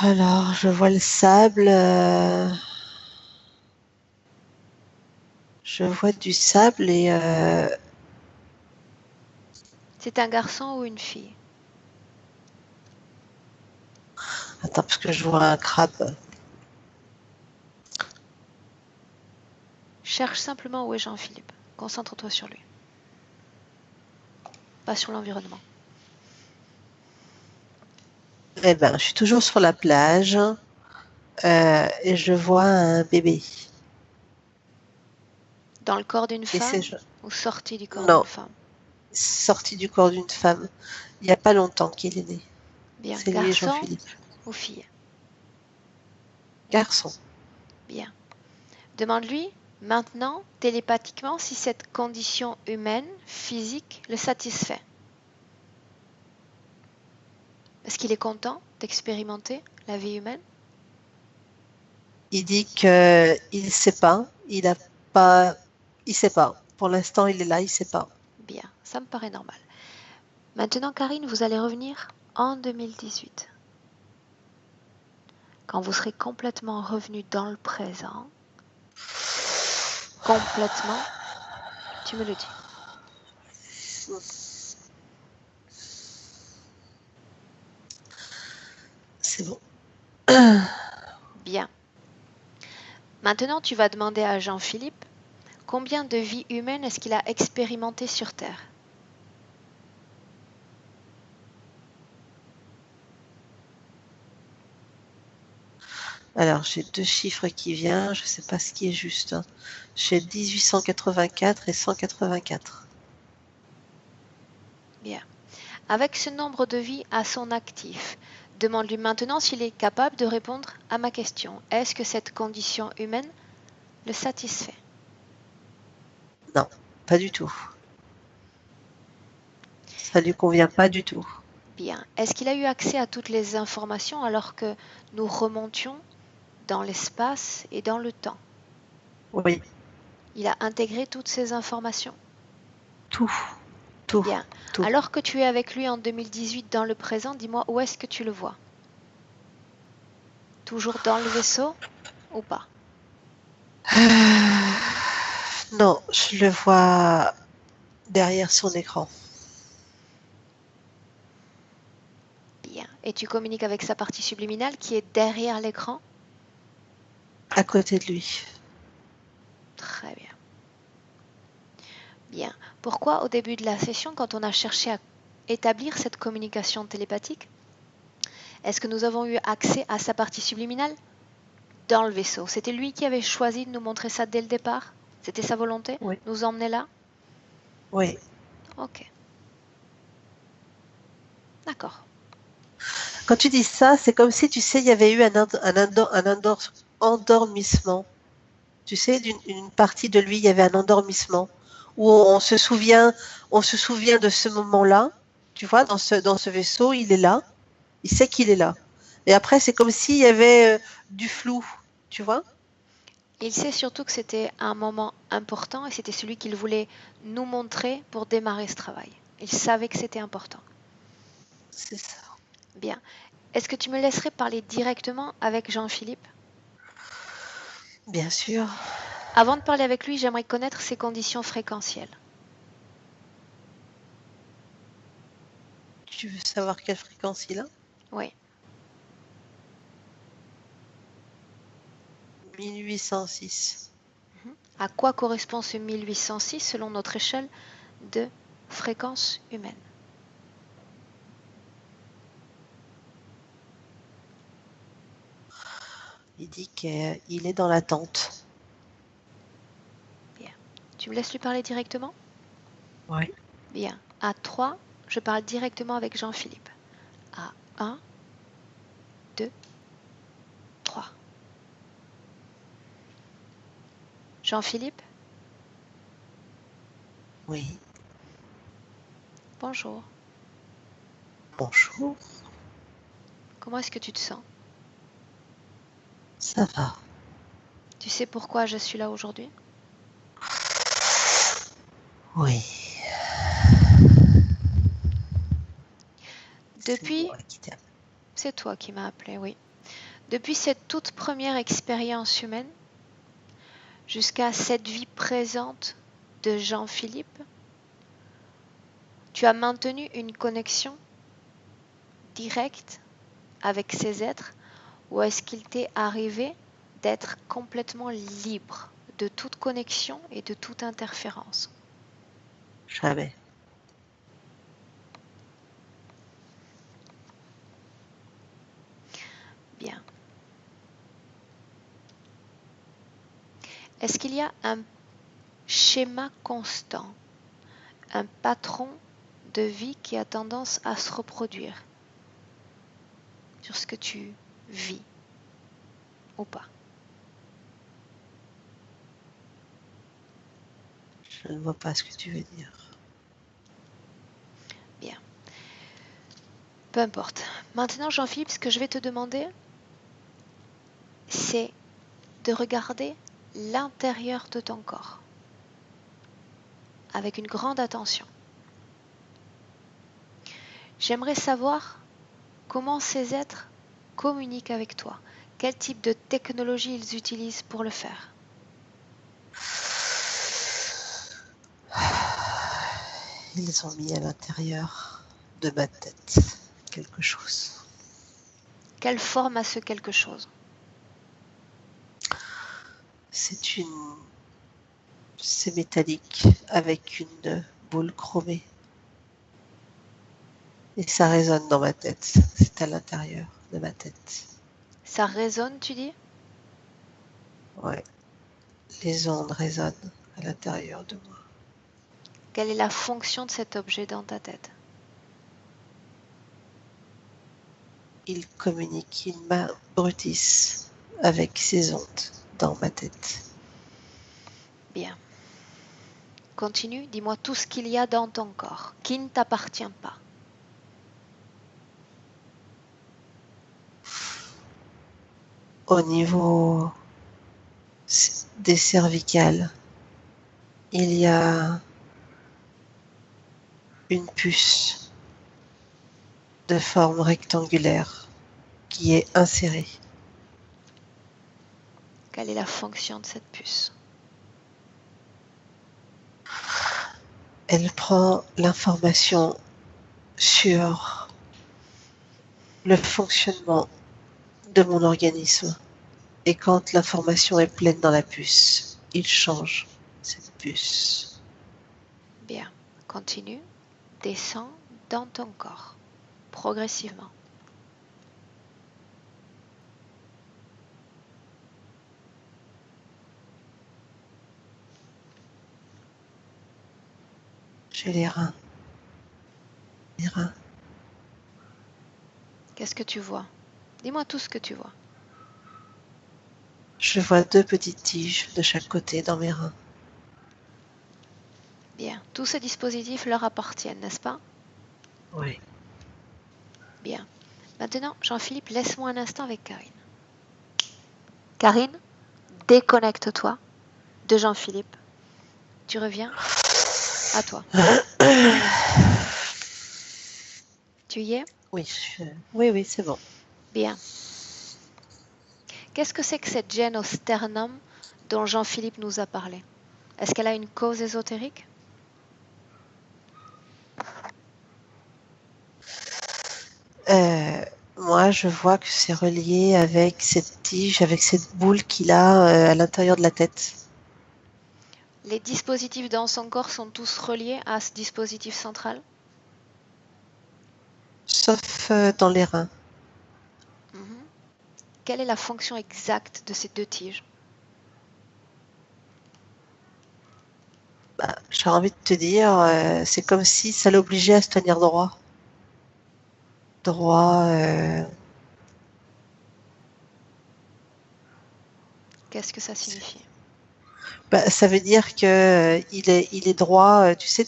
Alors, je vois le sable. Je vois du sable et C'est un garçon ou une fille? attends, parce que je vois un crabe. Cherche simplement où est Jean-Philippe. Concentre-toi sur lui, pas sur l'environnement. Eh ben, je suis toujours sur la plage et je vois un bébé. Dans le corps d'une Et c'est femme ou sorti du corps d'une non, femme? sorti du corps d'une femme. Il n'y a pas longtemps qu'il est né. Bien. C'est lui et Garçon Jean-Philippe. ou fille? Garçon. Bien. Demande-lui maintenant télépathiquement si cette condition humaine, physique, le satisfait. Est-ce qu'il est content d'expérimenter la vie humaine? Il dit que il sait pas. Il a pas. Il sait pas. Pour l'instant, il est là. Il sait pas. Bien, ça me paraît normal. Maintenant, Karine, vous allez revenir en 2018. Quand vous serez complètement revenu dans le présent, complètement, tu me le dis. C'est bon. Bien. Maintenant, tu vas demander à Jean-Philippe combien de vies humaines est-ce qu'il a expérimenté sur Terre? Alors, j'ai deux chiffres qui viennent. Je sais pas ce qui est juste. Hein. J'ai 1884 et 184. Bien. Avec ce nombre de vies à son actif, demande-lui maintenant s'il est capable de répondre à ma question. Est-ce que cette condition humaine le satisfait? Non, pas du tout. Ça lui convient pas du tout. Bien. Est-ce qu'il a eu accès à toutes les informations alors que nous remontions dans l'espace et dans le temps? Oui, Il a intégré toutes ces informations? tout, tout, Bien. tout. Alors que tu es avec lui en 2018 dans le présent, dis-moi où est-ce que tu le vois? Toujours dans le vaisseau ou pas? Non, je le vois derrière son écran. Bien. Et tu communiques avec sa partie subliminale qui est derrière l'écran? à côté de lui. Très bien. Bien. Pourquoi au début de la session, quand on a cherché à établir cette communication télépathique, est-ce que nous avons eu accès à sa partie subliminale dans le vaisseau? C'était lui qui avait choisi de nous montrer ça dès le départ? C'était sa volonté? Oui. Nous emmener là? Oui. Ok. D'accord. Quand tu dis ça, c'est comme si, tu sais, il y avait eu un endormissement. Tu sais, une partie de lui, il y avait un endormissement où on se souvient de ce moment-là. Tu vois, dans ce vaisseau, il est là. Il sait qu'il est là. Et après, c'est comme s'il y avait du flou. Tu vois? Il sait surtout que c'était un moment important et c'était celui qu'il voulait nous montrer pour démarrer ce travail. Il savait que c'était important. C'est ça. Bien. Est-ce que tu me laisserais parler directement avec Jean-Philippe? Bien sûr. Avant de parler avec lui, j'aimerais connaître ses conditions fréquentielles. Tu veux savoir quelle fréquence il a? Oui. 1806. À quoi correspond ce 1806 selon notre échelle de fréquence humaine? Il dit qu'il est dans l'attente. Bien. Tu me laisses lui parler directement? Oui. Bien. À 3, je parle directement avec Jean-Philippe. À 1, 2, 3. Jean-Philippe, Oui. bonjour. Bonjour. Comment est-ce que tu te sens? Ça va. Tu sais pourquoi je suis là aujourd'hui? Oui. Depuis, C'est moi qui t'aime. c'est toi qui m'as appelé, oui. Depuis cette toute première expérience humaine, jusqu'à cette vie présente de Jean-Philippe, tu as maintenu une connexion directe avec ces êtres, ou est-ce qu'il t'est arrivé d'être complètement libre de toute connexion et de toute interférence? Jamais. Bien. Est-ce qu'il y a un schéma constant, un patron de vie qui a tendance à se reproduire sur ce que tu vis ou pas? Je ne vois pas ce que tu veux dire. Bien. Peu importe. Maintenant, Jean-Philippe, ce que je vais te demander, c'est de regarder l'intérieur de ton corps avec une grande attention. J'aimerais savoir comment ces êtres communiquent avec toi, quel type de technologie ils utilisent pour le faire. Ils ont mis à l'intérieur de ma tête quelque chose. Quelle forme a ce quelque chose? C'est métallique avec une boule chromée. Et ça résonne dans ma tête. C'est à l'intérieur de ma tête. Ça résonne, tu dis? Ouais. Les ondes résonnent à l'intérieur de moi. Quelle est la fonction de cet objet dans ta tête? Il communique, il m'abrutisse avec ces ondes dans ma tête. Bien. Continue, dis-moi tout ce qu'il y a dans ton corps qui ne t'appartient pas. Au niveau des cervicales, il y a une puce de forme rectangulaire qui est insérée. Quelle est la fonction de cette puce? Elle prend l'information sur le fonctionnement de mon organisme Et quand l'information est pleine dans la puce, il change cette puce. Bien. Continue. Descends dans ton corps, progressivement. J'ai les reins. Les reins. Qu'est-ce que tu vois? Dis-moi tout ce que tu vois. Je vois 2 petites tiges de chaque côté dans mes reins. Bien. Tous ces dispositifs leur appartiennent, n'est-ce pas? Oui. Bien. Maintenant, Jean-Philippe, laisse-moi un instant avec Karine. Karine, déconnecte-toi de Jean-Philippe. Tu reviens? À toi. Tu y es? Oui, oui, c'est bon. Bien. Qu'est-ce que c'est que cette gêne au sternum dont Jean-Philippe nous a parlé? Est-ce qu'elle a une cause ésotérique? Moi, je vois que c'est relié avec cette tige, avec cette boule qu'il a à l'intérieur de la tête. Les dispositifs dans son corps sont tous reliés à ce dispositif central? Sauf dans les reins. Mhm. Quelle est la fonction exacte de ces deux tiges? J'ai envie de te dire, c'est comme si ça l'obligeait à se tenir droit. Droit, Qu'est-ce que ça signifie? ça veut dire que il est droit. Tu sais,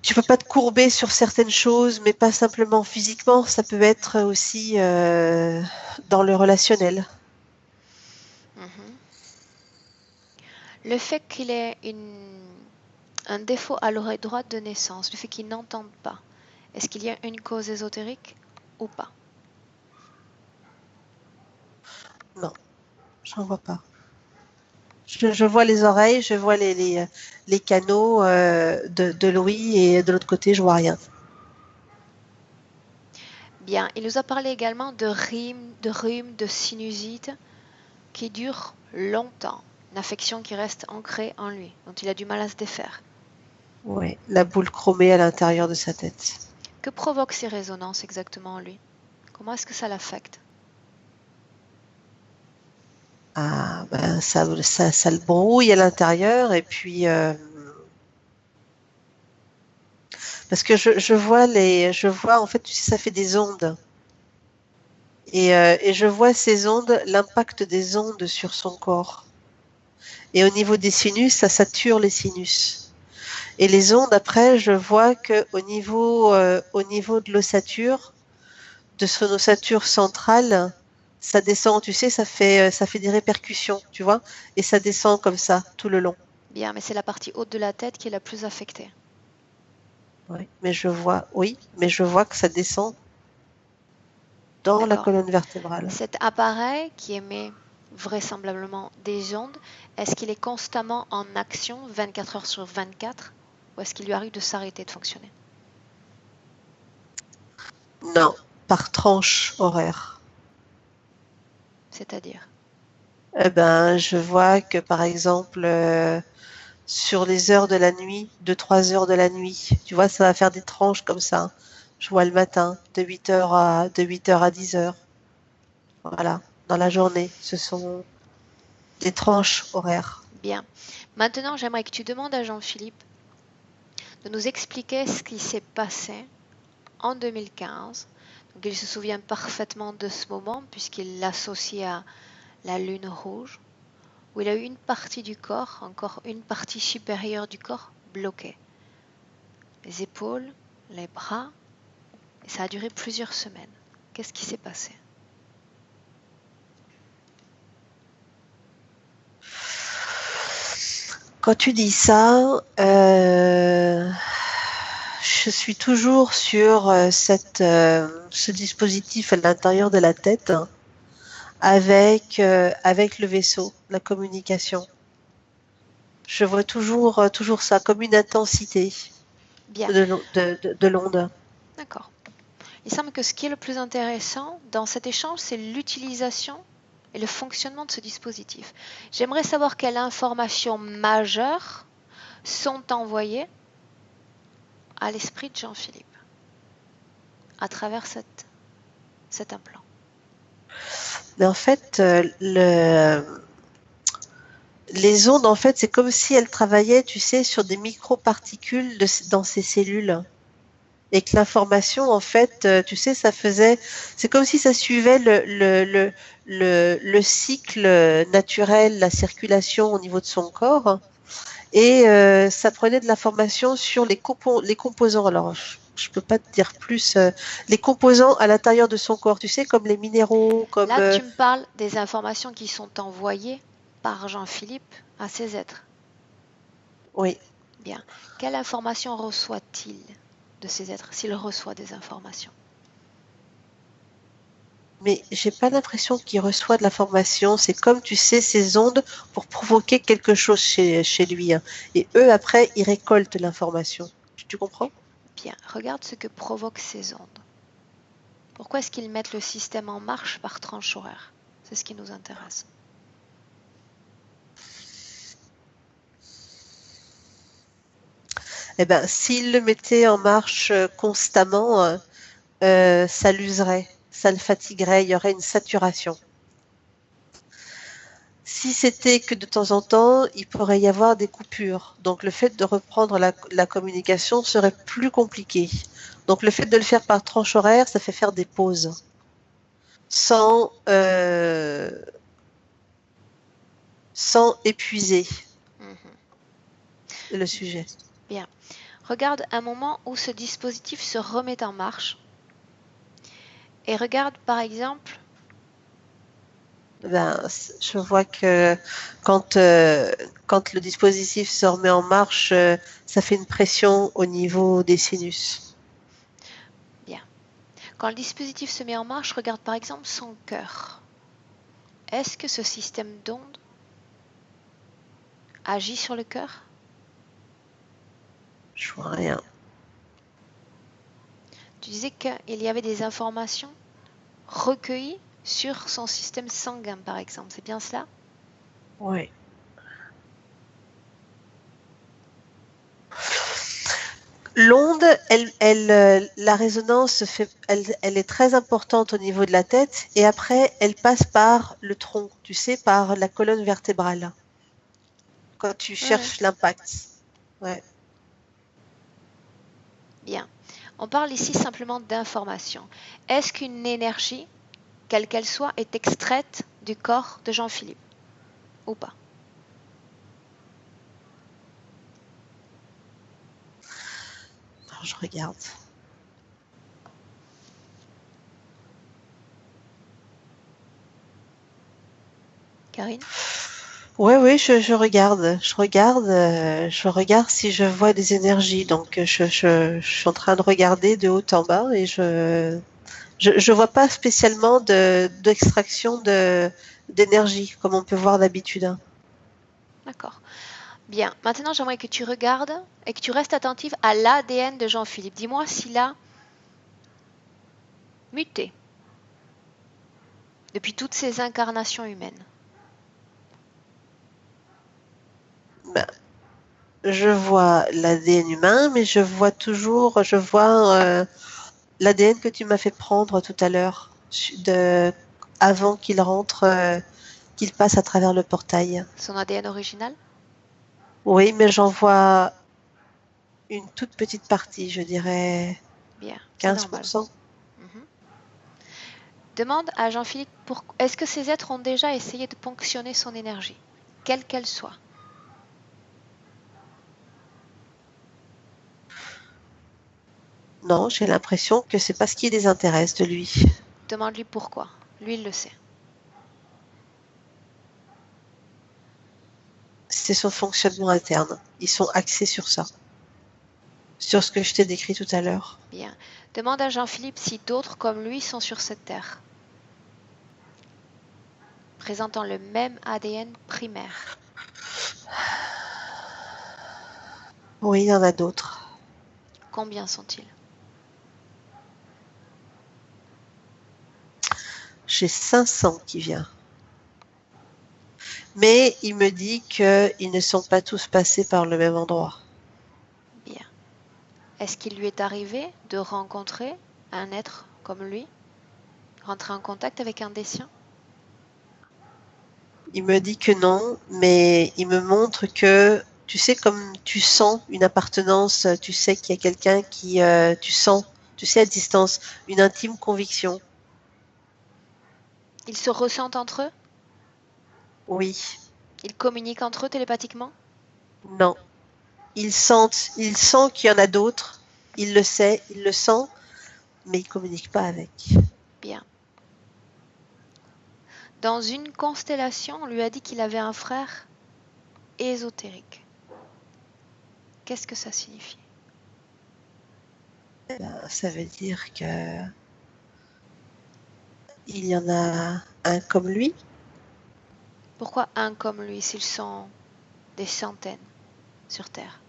tu peux pas te courber sur certaines choses, mais pas simplement physiquement. Ça peut être aussi dans le relationnel. Mhm. Le fait qu'il ait un défaut à l'oreille droite de naissance, le fait qu'il n'entende pas, est-ce qu'il y a une cause ésotérique ou pas? Non, j'en vois pas. Je vois les oreilles, je vois les canaux de l'ouïe et de l'autre côté, je vois rien. Bien, il nous a parlé également de rhume, de sinusite qui dure longtemps, une affection qui reste ancrée en lui, dont il a du mal à se défaire. Ouais, la boule chromée à l'intérieur de sa tête. Que provoquent ces résonances exactement en lui? Comment est-ce que ça l'affecte? Ah, ben ça le brouille à l'intérieur et puis parce que je vois en fait, tu sais, ça fait des ondes et je vois ces ondes, l'impact des ondes sur son corps. Et au niveau des sinus, ça sature les sinus. Et les ondes, après, je vois que au niveau de l'ossature, de son ossature centrale, ça descend, tu sais, ça fait des répercussions, tu vois, et ça descend comme ça tout le long. Bien, mais c'est la partie haute de la tête qui est la plus affectée. Oui, mais je vois que ça descend dans la D'accord. colonne vertébrale. Cet appareil qui émet vraisemblablement des ondes, est-ce qu'il est constamment en action 24 heures sur 24 ou est-ce qu'il lui arrive de s'arrêter de fonctionner? Non, par tranche horaire. C'est-à-dire? Eh ben, je vois que par exemple, sur les heures de la nuit, 2-3 heures de la nuit, tu vois, ça va faire des tranches comme ça. Je vois le matin, de 8 heures à 10 heures. Voilà, dans la journée, ce sont des tranches horaires. Bien. Maintenant, j'aimerais que tu demandes à Jean-Philippe de nous expliquer ce qui s'est passé en 2015. Donc, il se souvient parfaitement de ce moment puisqu'il l'associe à la lune rouge, où il a eu une partie du corps, encore une partie supérieure du corps bloquée. Les épaules, les bras, et ça a duré plusieurs semaines. Qu'est-ce qui s'est passé? Quand tu dis ça, je suis toujours sur ce dispositif à l'intérieur de la tête avec le vaisseau, la communication. Je vois toujours ça comme une intensité Bien, de l'onde. d'accord. Il semble que ce qui est le plus intéressant dans cet échange, c'est l'utilisation et le fonctionnement de ce dispositif. J'aimerais savoir quelles informations majeures sont envoyées à l'esprit de Jean-Philippe à travers cet implant. Mais en fait, les ondes, en fait, c'est comme si elles travaillaient, tu sais, sur des microparticules dans ces cellules. Et que l'information, en fait, tu sais, c'est comme si ça suivait le cycle naturel, la circulation au niveau de son corps. Et ça prenait de l'information sur les composants. Alors, je peux pas te dire plus. Les composants à l'intérieur de son corps, tu sais, comme les minéraux, comme... Là, tu me parles des informations qui sont envoyées par Jean-Philippe à ces êtres. Oui. Bien. Quelle information reçoit-il de ces êtres, s'il reçoit des informations? Mais j'ai pas l'impression qu'il reçoit de l'information. C'est comme, tu sais, ces ondes pour provoquer quelque chose chez lui. Hein. Et eux, après, ils récoltent l'information. Tu comprends? Bien. Regarde ce que provoquent ces ondes. Pourquoi est-ce qu'ils mettent le système en marche par tranche horaire? C'est ce qui nous intéresse. Eh ben, s'ils le mettaient en marche constamment, ça l'userait, ça le fatiguerait, il y aurait une saturation. Si c'était que de temps en temps, il pourrait y avoir des coupures. Donc le fait de reprendre la communication serait plus compliqué. Donc le fait de le faire par tranche horaire, ça fait faire des pauses. Sans épuiser le sujet. Bien. Regarde un moment où ce dispositif se remet en marche. Et regarde par exemple... Ben, je vois que quand le dispositif se remet en marche, ça fait une pression au niveau des sinus. Bien. Quand le dispositif se met en marche, regarde par exemple son cœur. Est-ce que ce système d'ondes agit sur le cœur? Je vois rien. Tu disais qu'il y avait des informations recueillies sur son système sanguin, par exemple. C'est bien cela? Oui. L'onde, la résonance elle est très importante au niveau de la tête et après elle passe par le tronc, tu sais, par la colonne vertébrale. Quand tu cherches l'impact. Ouais. Bien. On parle ici simplement d'information. Est-ce qu'une énergie, quelle qu'elle soit, est extraite du corps de Jean-Philippe ou pas? Alors, je regarde. Karine? Oui, je regarde. Je regarde si je vois des énergies. Donc, je suis en train de regarder de haut en bas et je vois pas spécialement d'extraction d'énergie comme on peut voir d'habitude. Hein. D'accord. Bien. Maintenant, j'aimerais que tu regardes et que tu restes attentif à l'ADN de Jean-Philippe. Dis-moi s'il a muté depuis toutes ces incarnations humaines. Ben, je vois l'ADN humain, mais je vois l'ADN que tu m'as fait prendre tout à l'heure, avant qu'il rentre, qu'il passe à travers le portail. Son ADN original? Oui, mais j'en vois une toute petite partie, je dirais Bien, c'est normal. 15%. Demande à Jean-Philippe est-ce que ces êtres ont déjà essayé de ponctionner son énergie, quelle qu'elle soit? Non, j'ai l'impression que c'est pas ce qui les intéresse de lui. Demande-lui pourquoi. Lui, il le sait. C'est son fonctionnement interne. Ils sont axés sur ça. Sur ce que je t'ai décrit tout à l'heure. Bien. Demande à Jean-Philippe si d'autres comme lui sont sur cette terre, présentant le même ADN primaire. Oui, il y en a d'autres. Combien sont-ils? J'ai 500 qui vient. Mais il me dit qu'ils ne sont pas tous passés par le même endroit. Bien. Est-ce qu'il lui est arrivé de rencontrer un être comme lui? Rentrer en contact avec un des siens? Il me dit que non, mais il me montre que, tu sais, comme tu sens une appartenance, tu sais qu'il y a quelqu'un qui, tu sens, tu sais, à distance, une intime conviction. Ils se ressentent entre eux? Oui, Ils communiquent entre eux télépathiquement? non. Il sent qu'il y en a d'autres. Il le sait, il le sent, mais il communique pas avec. Bien. Dans une constellation, on lui a dit qu'il avait un frère ésotérique. Qu'est-ce que ça signifie? Ça veut dire que il y en a un comme lui. Pourquoi un comme lui s'ils sont des centaines sur Terre?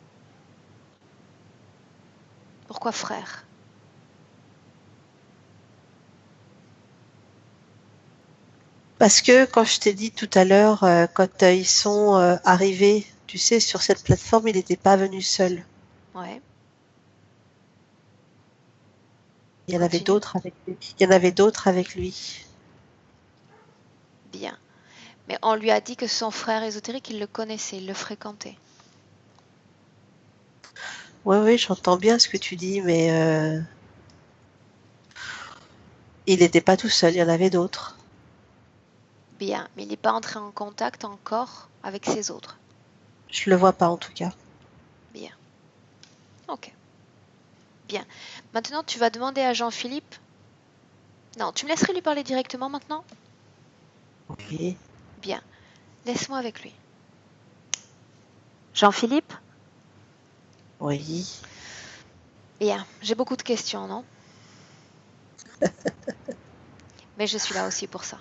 Pourquoi frère? Parce que quand je t'ai dit tout à l'heure, quand ils sont arrivés, tu sais, sur cette plateforme, il n'était pas venu seul. Ouais, Il y en avait continue. d'autres avec lui. Il y en avait d'autres avec lui. Bien. Mais on lui a dit que son frère ésotérique, il le connaissait, il le fréquentait. Oui, oui, j'entends bien ce que tu dis, mais il n'était pas tout seul, il y en avait d'autres. Bien, mais il n'est pas entré en contact encore avec ses autres. Je le vois pas en tout cas. Bien. Ok. Bien. Maintenant, tu vas demander à Jean-Philippe. Non, tu me laisserais lui parler directement maintenant? Oui, Bien. Laisse-moi avec lui. Jean-Philippe? oui. Bien. J'ai beaucoup de questions, non? Mais je suis là aussi pour ça.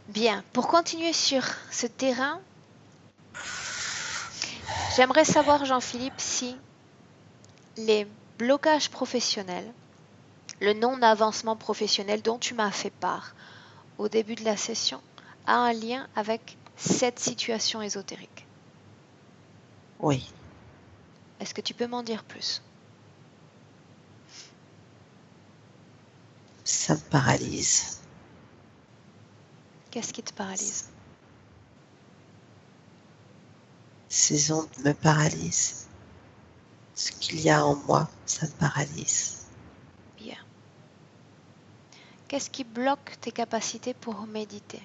Bien. Pour continuer sur ce terrain, j'aimerais savoir, Jean-Philippe, si les blocages professionnels, le non-avancement professionnel dont tu m'as fait part au début de la session, a un lien avec cette situation ésotérique. Oui, Est-ce que tu peux m'en dire plus? ça me paralyse. Qu'est-ce qui te paralyse? Ces ondes me paralysent. Ce qu'il y a en moi, ça me paralyse. Bien. Qu'est-ce qui bloque tes capacités pour méditer?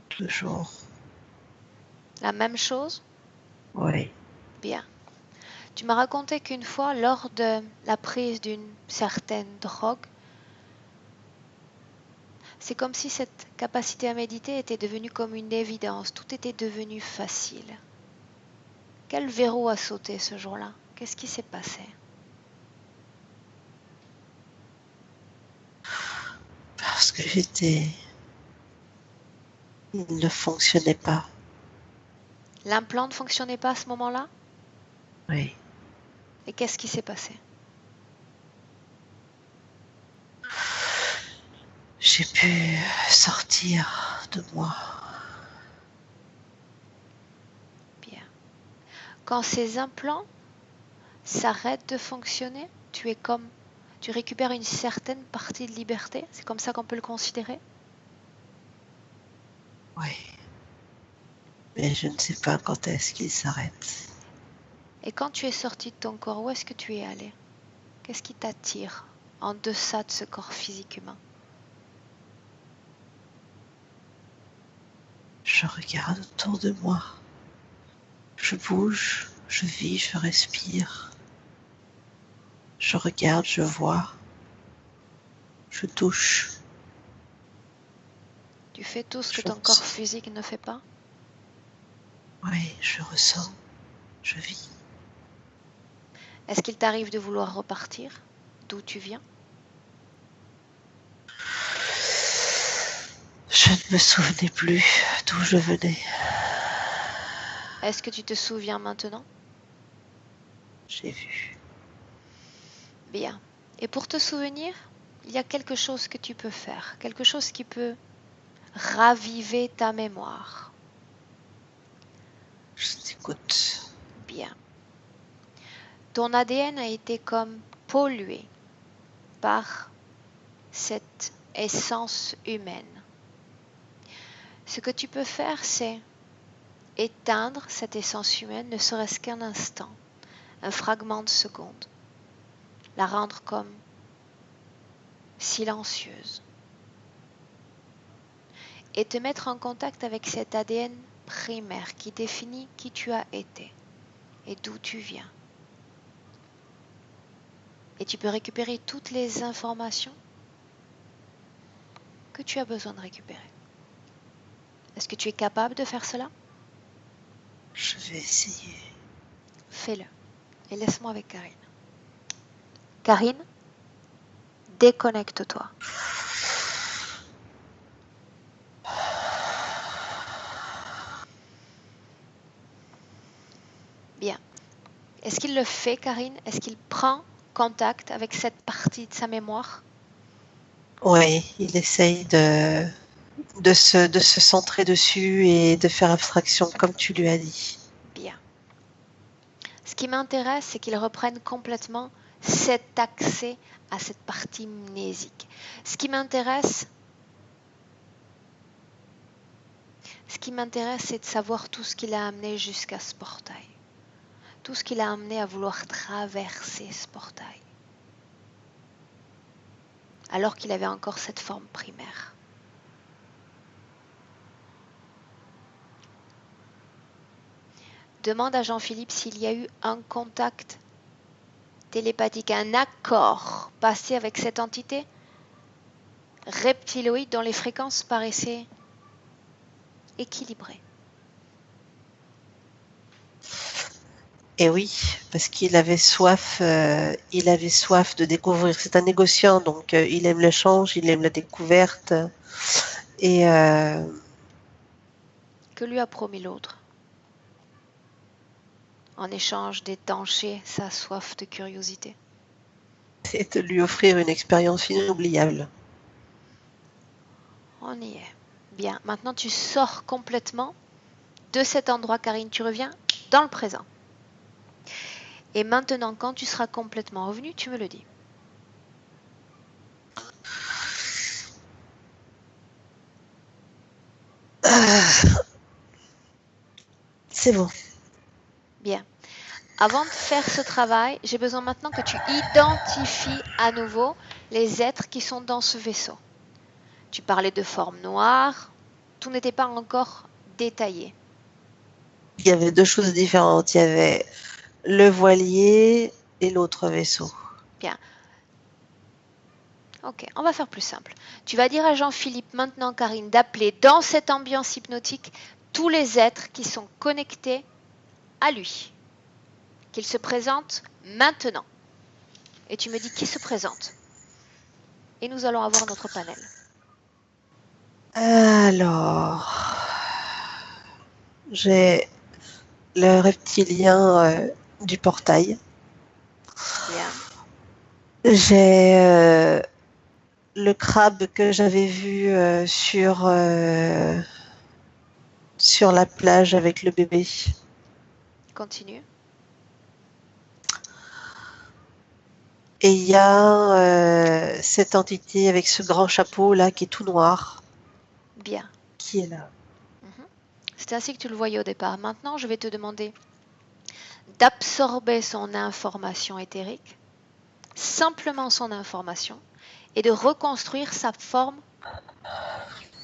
Toujours. La même chose? Oui, Bien. Tu m'as raconté qu'une fois, lors de la prise d'une certaine drogue, c'est comme si cette capacité à méditer était devenue comme une évidence, tout était devenu facile. Quel verrou a sauté ce jour-là? Qu'est-ce qui s'est passé? parce que j'étais... Il ne fonctionnait pas. L'implant ne fonctionnait pas à ce moment-là? Oui. Et qu'est-ce qui s'est passé? J'ai pu sortir de moi. Bien. Quand ces implants s'arrêtent de fonctionner, tu récupères une certaine partie de liberté. C'est comme ça qu'on peut le considérer? Oui. Mais je ne sais pas quand est-ce qu'il s'arrête. Et quand tu es sorti de ton corps, où est-ce que tu es allé? Qu'est-ce qui t'attire en deçà de ce corps physique humain? Je regarde autour de moi. Je bouge, je vis, je respire. Je regarde, je vois. Je touche. Tu fais tout ce que Je ton corps ressens. physique ne fait pas? Oui, je ressens. Je vis. Est-ce qu'il t'arrive de vouloir repartir d'où tu viens? Je ne me souvenais plus d'où je venais. Est-ce que tu te souviens maintenant? J'ai vu. Bien. Et pour te souvenir, il y a quelque chose que tu peux faire, quelque chose qui peut raviver ta mémoire. Je t'écoute. Bien. Ton ADN a été comme pollué par cette essence humaine. Ce que tu peux faire, c'est éteindre cette essence humaine, ne serait-ce qu'un instant, un fragment de seconde, la rendre comme silencieuse et te mettre en contact avec cet ADN primaire qui définit qui tu as été et d'où tu viens. Et tu peux récupérer toutes les informations que tu as besoin de récupérer. Est-ce que tu es capable de faire cela? Je vais essayer. Fais-le. Et laisse-moi avec Karine. Karine, déconnecte-toi. Bien. Est-ce qu'il le fait, Karine? Est-ce qu'il prend contact avec cette partie de sa mémoire? Oui, il essaye de se centrer dessus et de faire abstraction comme tu lui as dit. Bien. Ce qui m'intéresse, c'est qu'il reprenne complètement cet accès à cette partie mnésique. Ce qui m'intéresse, c'est de savoir tout ce qu'il a amené jusqu'à ce portail. Tout ce qu'il a amené à vouloir traverser ce portail. Alors qu'il avait encore cette forme primaire. Demande à Jean-Philippe s'il y a eu un contact télépathique, un accord passé avec cette entité reptiloïde dont les fréquences paraissaient équilibrées. Et oui, parce qu'il avait soif, de découvrir. C'est un négociant, donc il aime l'échange, il aime la découverte. Et Que lui a promis l'autre? En échange d'étancher sa soif de curiosité. et de lui offrir une expérience inoubliable. On y est. Bien, maintenant tu sors complètement de cet endroit, Karine, tu reviens dans le présent. Et maintenant, quand tu seras complètement revenu, tu me le dis. C'est bon. Bien. Avant de faire ce travail, j'ai besoin maintenant que tu identifies à nouveau les êtres qui sont dans ce vaisseau. Tu parlais de forme noire, tout n'était pas encore détaillé. Il y avait deux choses différentes. Il y avait le voilier et l'autre vaisseau. Bien. Ok, on va faire plus simple. Tu vas dire à Jean-Philippe maintenant, Karine, d'appeler dans cette ambiance hypnotique tous les êtres qui sont connectés à lui. Qu'ils se présentent maintenant. Et tu me dis qui se présente. Et nous allons avoir notre panel. Alors, j'ai le reptilien du portail. Bien. J'ai le crabe que j'avais vu sur la plage avec le bébé. Continue. Et il y a cette entité avec ce grand chapeau là qui est tout noir, Bien. qui est là. C'est ainsi que tu le voyais au départ. Maintenant, je vais te demander d'absorber son information éthérique, simplement son information, et de reconstruire sa forme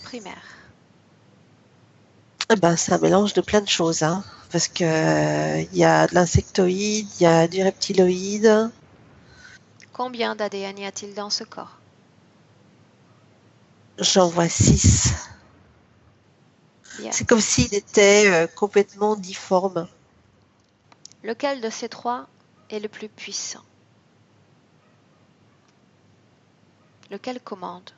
primaire. Eh ben, c'est un mélange de plein de choses, hein, parce que il y a de l'insectoïde, il y a du reptiloïde. Combien d'ADN y a-t-il dans ce corps? J'en vois 6. Bien. C'est comme s'il était complètement difforme. Lequel de ces trois est le plus puissant? Lequel commande?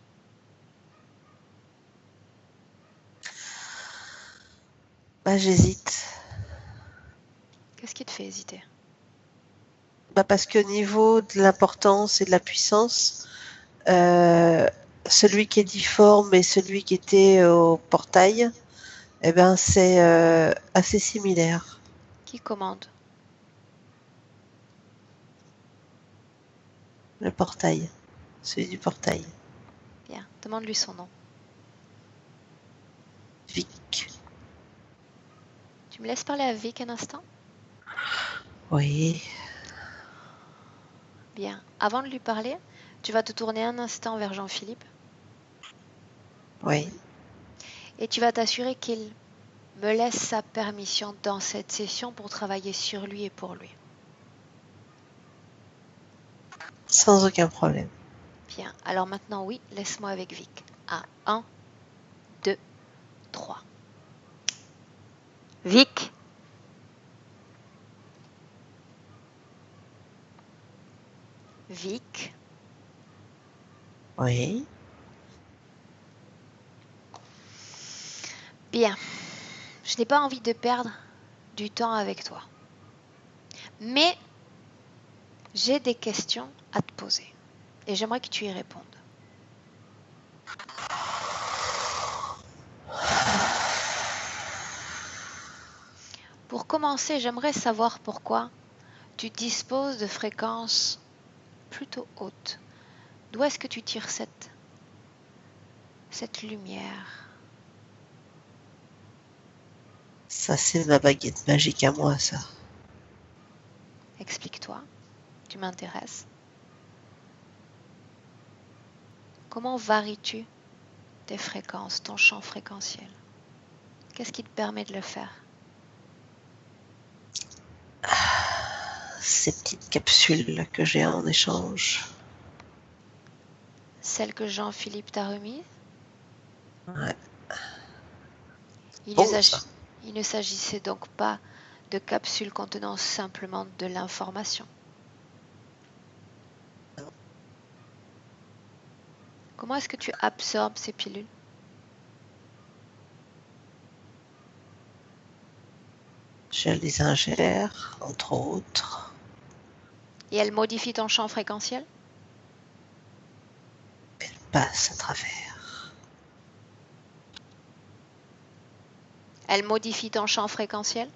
Bah, j'hésite. Qu'est-ce qui te fait hésiter? Bah, parce que au niveau de l'importance et de la puissance, euh, celui qui est difforme et celui qui était au portail, eh ben, c'est assez similaire. Qui commande? Le portail. Celui du portail. Bien, demande-lui son nom. Vic. Tu me laisses parler à Vic un instant? Oui. Bien. Avant de lui parler, tu vas te tourner un instant vers Jean-Philippe Oui. et tu vas t'assurer qu'il me laisse sa permission dans cette session pour travailler sur lui et pour lui. Sans aucun problème. Bien. Alors maintenant, oui, laisse-moi avec Vic. À 1, 2, 3. Vic. Vic. Oui. Bien. Je n'ai pas envie de perdre du temps avec toi. Mais j'ai des questions à te poser et j'aimerais que tu y répondes. Pour commencer, j'aimerais savoir pourquoi tu disposes de fréquences plutôt hautes. D'où est-ce que tu tires cette lumière? Ça, c'est ma baguette magique à moi, ça. Explique-toi, tu m'intéresses. Comment varies-tu tes fréquences, ton champ fréquentiel? Qu'est-ce qui te permet de le faire? Ces petites capsules que j'ai en échange. Celle que Jean-Philippe t'a remise? Ouais. Il Bon, ça. ne s'agissait donc pas de capsules contenant simplement de l'information. Comment est-ce que tu absorbes ces pilules? Je les ingère, entre autres. Et elles modifient ton champ fréquentiel? Elles passent à travers. Elles modifient ton champ fréquentiel?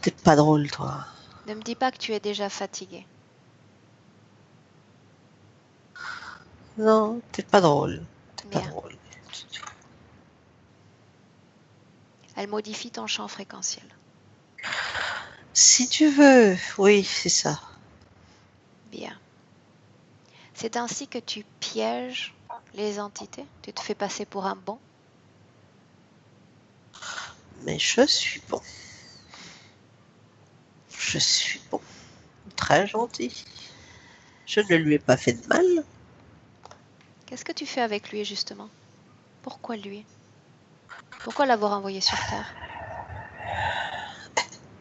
T'es pas drôle, toi. Ne me dis pas que tu es déjà fatigué. Non, t'es pas drôle. T'es pas Bien. drôle. Elles modifient ton champ fréquentiel. Si tu veux, oui, c'est ça. Bien. C'est ainsi que tu pièges les entités? Tu te fais passer pour un bon? Mais je suis bon. Je suis bon. Très gentil. Je ne lui ai pas fait de mal. Qu'est-ce que tu fais avec lui, justement? Pourquoi lui? Pourquoi l'avoir envoyé sur Terre?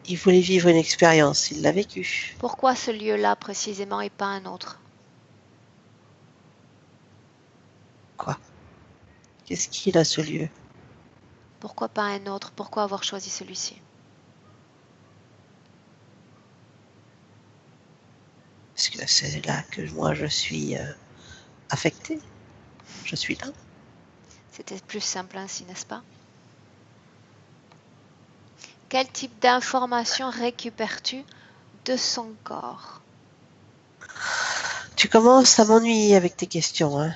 Il voulait vivre une expérience, il l'a vécue. Pourquoi ce lieu-là précisément et pas un autre? Quoi? Qu'est-ce qu'il a, ce lieu? Pourquoi pas un autre? Pourquoi avoir choisi celui-ci? Parce que c'est là que moi je suis affectée. Je suis là. C'était plus simple ainsi, n'est-ce pas? Quel type d'information récupères-tu de son corps? Tu commences à m'ennuyer avec tes questions, hein?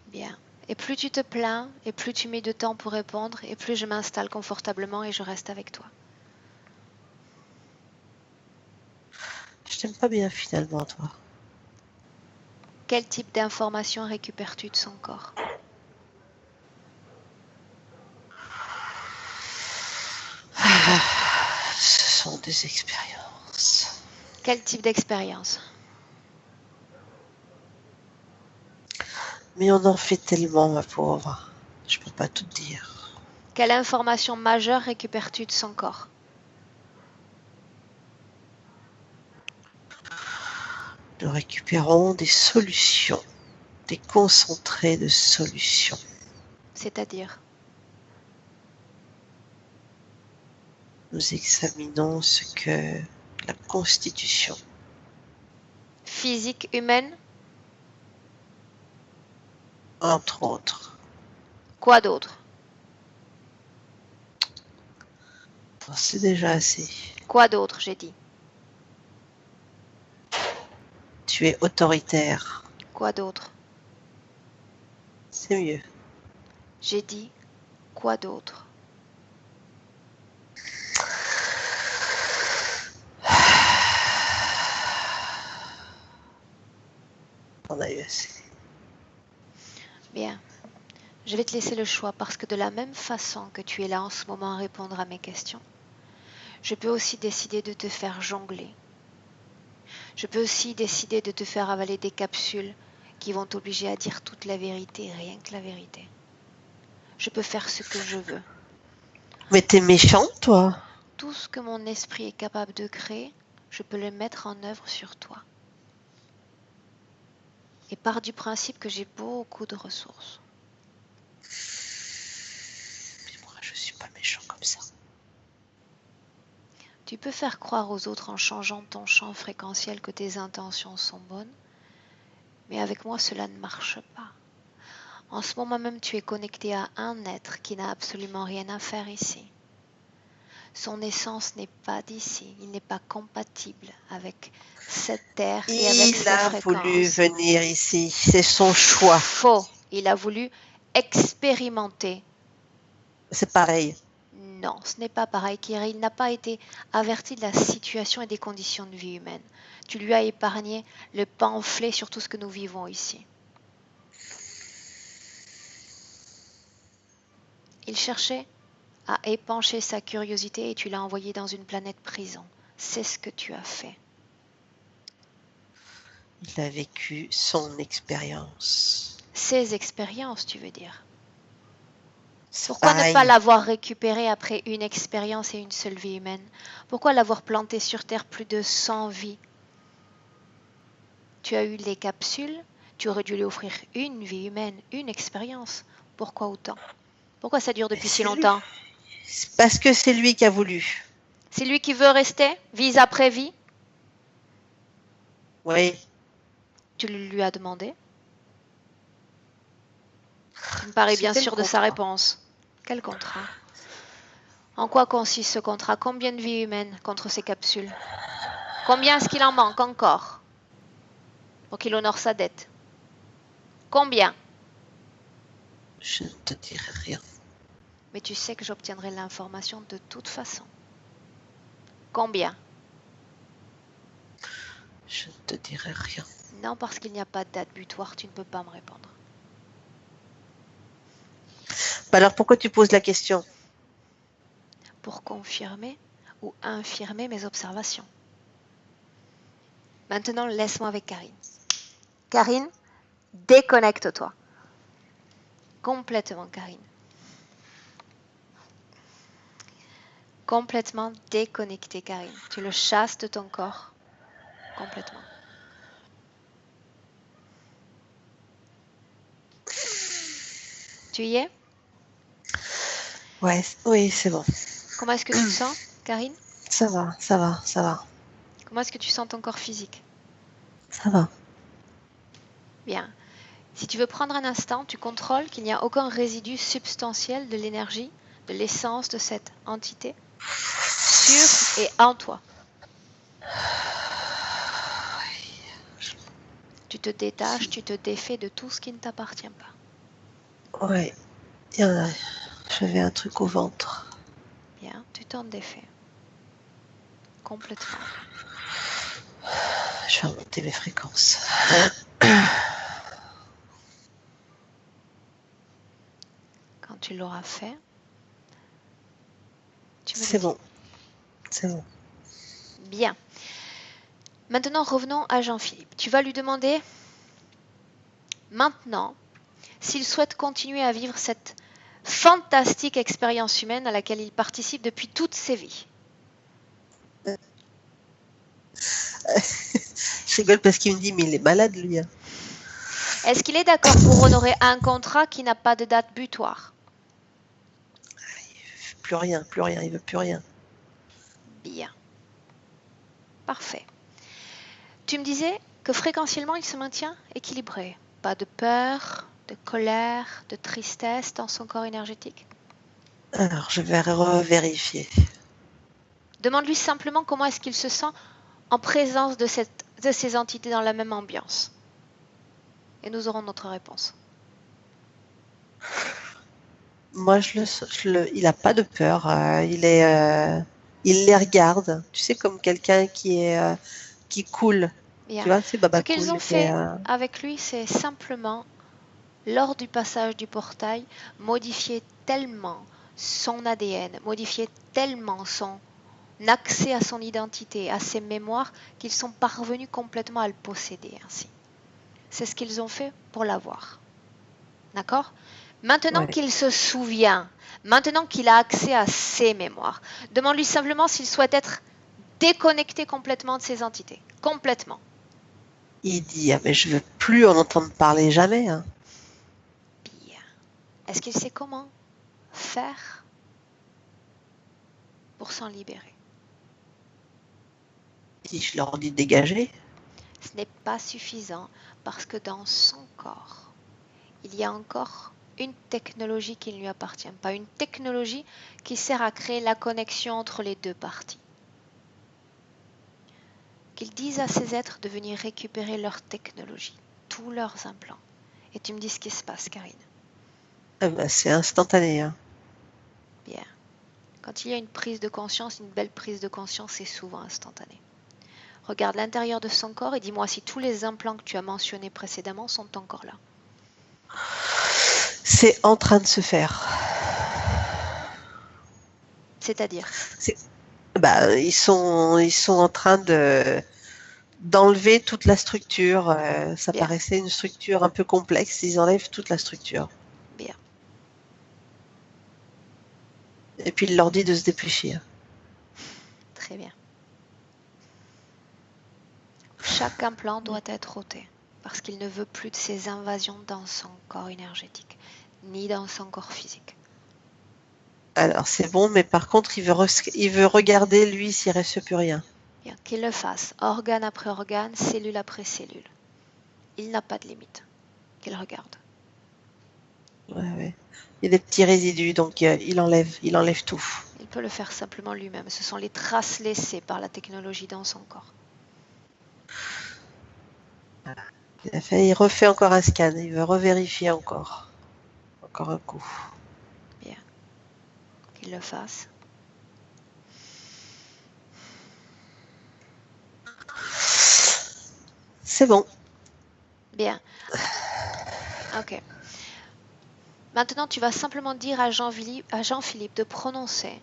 Bien. Et plus tu te plains, et plus tu mets de temps pour répondre, et plus je m'installe confortablement et je reste avec toi. Je t'aime pas bien finalement, toi. Quel type d'information récupères-tu de son corps? Ce sont des expériences. Quel type d'expérience? Mais on en fait tellement, ma pauvre. Je peux pas tout te dire. Quelle information majeure récupères-tu de son corps? Nous récupérons des solutions, des concentrés de solutions. C'est-à-dire? Nous examinons ce que la Constitution physique humaine, Entre autres. quoi d'autre? C'est déjà assez. Quoi d'autre, j'ai dit? Tu es autoritaire. Quoi d'autre? C'est mieux. J'ai dit quoi d'autre? On a eu assez. Bien. Je vais te laisser le choix parce que de la même façon que tu es là en ce moment à répondre à mes questions, je peux aussi décider de te faire jongler. Je peux aussi décider de te faire avaler des capsules qui vont t'obliger à dire toute la vérité, rien que la vérité. Je peux faire ce que je veux. Mais t'es méchant, toi. Tout ce que mon esprit est capable de créer, je peux le mettre en œuvre sur toi. Et part du principe que j'ai beaucoup de ressources. Mais moi, je suis pas méchant comme ça. Tu peux faire croire aux autres en changeant ton champ fréquentiel que tes intentions sont bonnes, mais avec moi cela ne marche pas. En ce moment même tu es connecté à un être qui n'a absolument rien à faire ici. Son essence n'est pas d'ici, il n'est pas compatible avec cette terre et avec Il ses a voulu fréquences. venir ici. C'est son choix. Faux, il a voulu expérimenter. C'est pareil. Non, ce n'est pas pareil, car il n'a pas été averti de la situation et des conditions de vie humaine. Tu lui as épargné le pamphlet sur tout ce que nous vivons ici. Il cherchait à épancher sa curiosité et tu l'as envoyé dans une planète prison. C'est ce que tu as fait. Il a vécu son expérience. Ses expériences, tu veux dire. C'est Pourquoi ne pareil. pas l'avoir récupéré après une expérience et une seule vie humaine? Pourquoi l'avoir planté sur Terre plus de 100 vies? Tu as eu les capsules, tu aurais dû lui offrir une vie humaine, une expérience. Pourquoi autant? Pourquoi ça dure depuis Mais si c'est longtemps? C'est parce que c'est lui qui a voulu. C'est lui qui veut rester, vie après vie? Oui. Tu le lui as demandé? Tu me parais bien C'était le sûr de sa contrat. réponse. Quel contrat? En quoi consiste ce contrat? Combien de vies humaines contre ces capsules? Combien est-ce qu'il en manque encore pour qu'il honore sa dette? Combien? Je ne te dirai rien. Mais tu sais que j'obtiendrai l'information de toute façon. Combien? Je ne te dirai rien. Non, parce qu'il n'y a pas de date butoir, tu ne peux pas me répondre. Bah alors pourquoi tu poses la question? Pour confirmer ou infirmer mes observations. Maintenant, laisse-moi avec Karine. Karine, déconnecte-toi. Complètement, Karine. Complètement déconnectée, Karine. Tu le chasses de ton corps. Complètement. Tu y es? Ouais, oui, c'est bon. Comment est-ce que tu te sens, Karine? Ça va, ça va, ça va. Comment est-ce que tu sens ton corps physique? Ça va. Bien. Si tu veux prendre un instant, tu contrôles qu'il n'y a aucun résidu substantiel de l'énergie, de l'essence de cette entité sur et en toi. Tu te détaches, tu te défais de tout ce qui ne t'appartient pas. Ouais. J'avais un truc au ventre. Bien, tu t'en défais. Complètement. Je vais monter mes fréquences. Quand tu l'auras fait, tu me le C'est dis. bon. C'est bon. Bien. Maintenant, revenons à Jean-Philippe. Tu vas lui demander maintenant s'il souhaite continuer à vivre cette fantastique expérience humaine à laquelle il participe depuis toutes ses vies. Je rigole parce qu'il me dit, mais il est malade, lui. Est-ce qu'il est d'accord pour honorer un contrat qui n'a pas de date butoir? Plus rien, il veut plus rien. Bien. Parfait. Tu me disais que fréquentiellement il se maintient équilibré. Pas de peur, de colère, de tristesse dans son corps énergétique. Alors, je vais revérifier. Demande-lui simplement comment est-ce qu'il se sent en présence de ces entités dans la même ambiance. Et nous aurons notre réponse. Moi, il n'a pas de peur. Il les regarde. Tu sais, comme quelqu'un qui coule. Bien. Tu vois, c'est Baba Ce qu'ils Cool. ont fait avec lui, c'est simplement, lors du passage du portail, modifier tellement son ADN, modifier tellement son accès à son identité, à ses mémoires, qu'ils sont parvenus complètement à le posséder ainsi. C'est ce qu'ils ont fait pour l'avoir. D'accord ? Maintenant Ouais. qu'il se souvient, maintenant qu'il a accès à ses mémoires, demande-lui simplement s'il souhaite être déconnecté complètement de ces entités. Complètement. Il dit, ah, mais je veux plus en entendre parler jamais. Hein. Bien. Est-ce qu'il sait comment faire pour s'en libérer? Si je leur dis de dégager. Ce n'est pas suffisant parce que dans son corps, il y a encore une technologie qui ne lui appartient pas, une technologie qui sert à créer la connexion entre les deux parties. Qu'ils disent à ces êtres de venir récupérer leur technologie, tous leurs implants. Et tu me dis ce qui se passe, Karine. Ah ben, c'est instantané. Hein. Bien. Quand il y a une prise de conscience, une belle prise de conscience, c'est souvent instantané. Regarde l'intérieur de son corps et dis-moi si tous les implants que tu as mentionnés précédemment sont encore là. C'est en train de se faire. C'est-à-dire, Bah, ils sont en train d'enlever toute la structure. Ça Bien. paraissait une structure un peu complexe. Ils enlèvent toute la structure. bien. Et puis il leur dit de se dépêcher. Très bien. Chaque implant doit être ôté parce qu'il ne veut plus de ces invasions dans son corps énergétique, ni dans son corps physique. Alors c'est bon, mais par contre il veut regarder lui s'il reste plus rien. Bien, qu'il le fasse, organe après organe, cellule après cellule. Il n'a pas de limite. Qu'il regarde. Ouais. Il y a des petits résidus, donc il enlève tout. Il peut le faire simplement lui-même. Ce sont les traces laissées par la technologie dans son corps. Il refait encore un scan, il veut revérifier encore. Encore un coup. Bien. Qu'il le fasse. C'est bon. Bien. Ok. Maintenant, tu vas simplement dire à Jean-Philippe de prononcer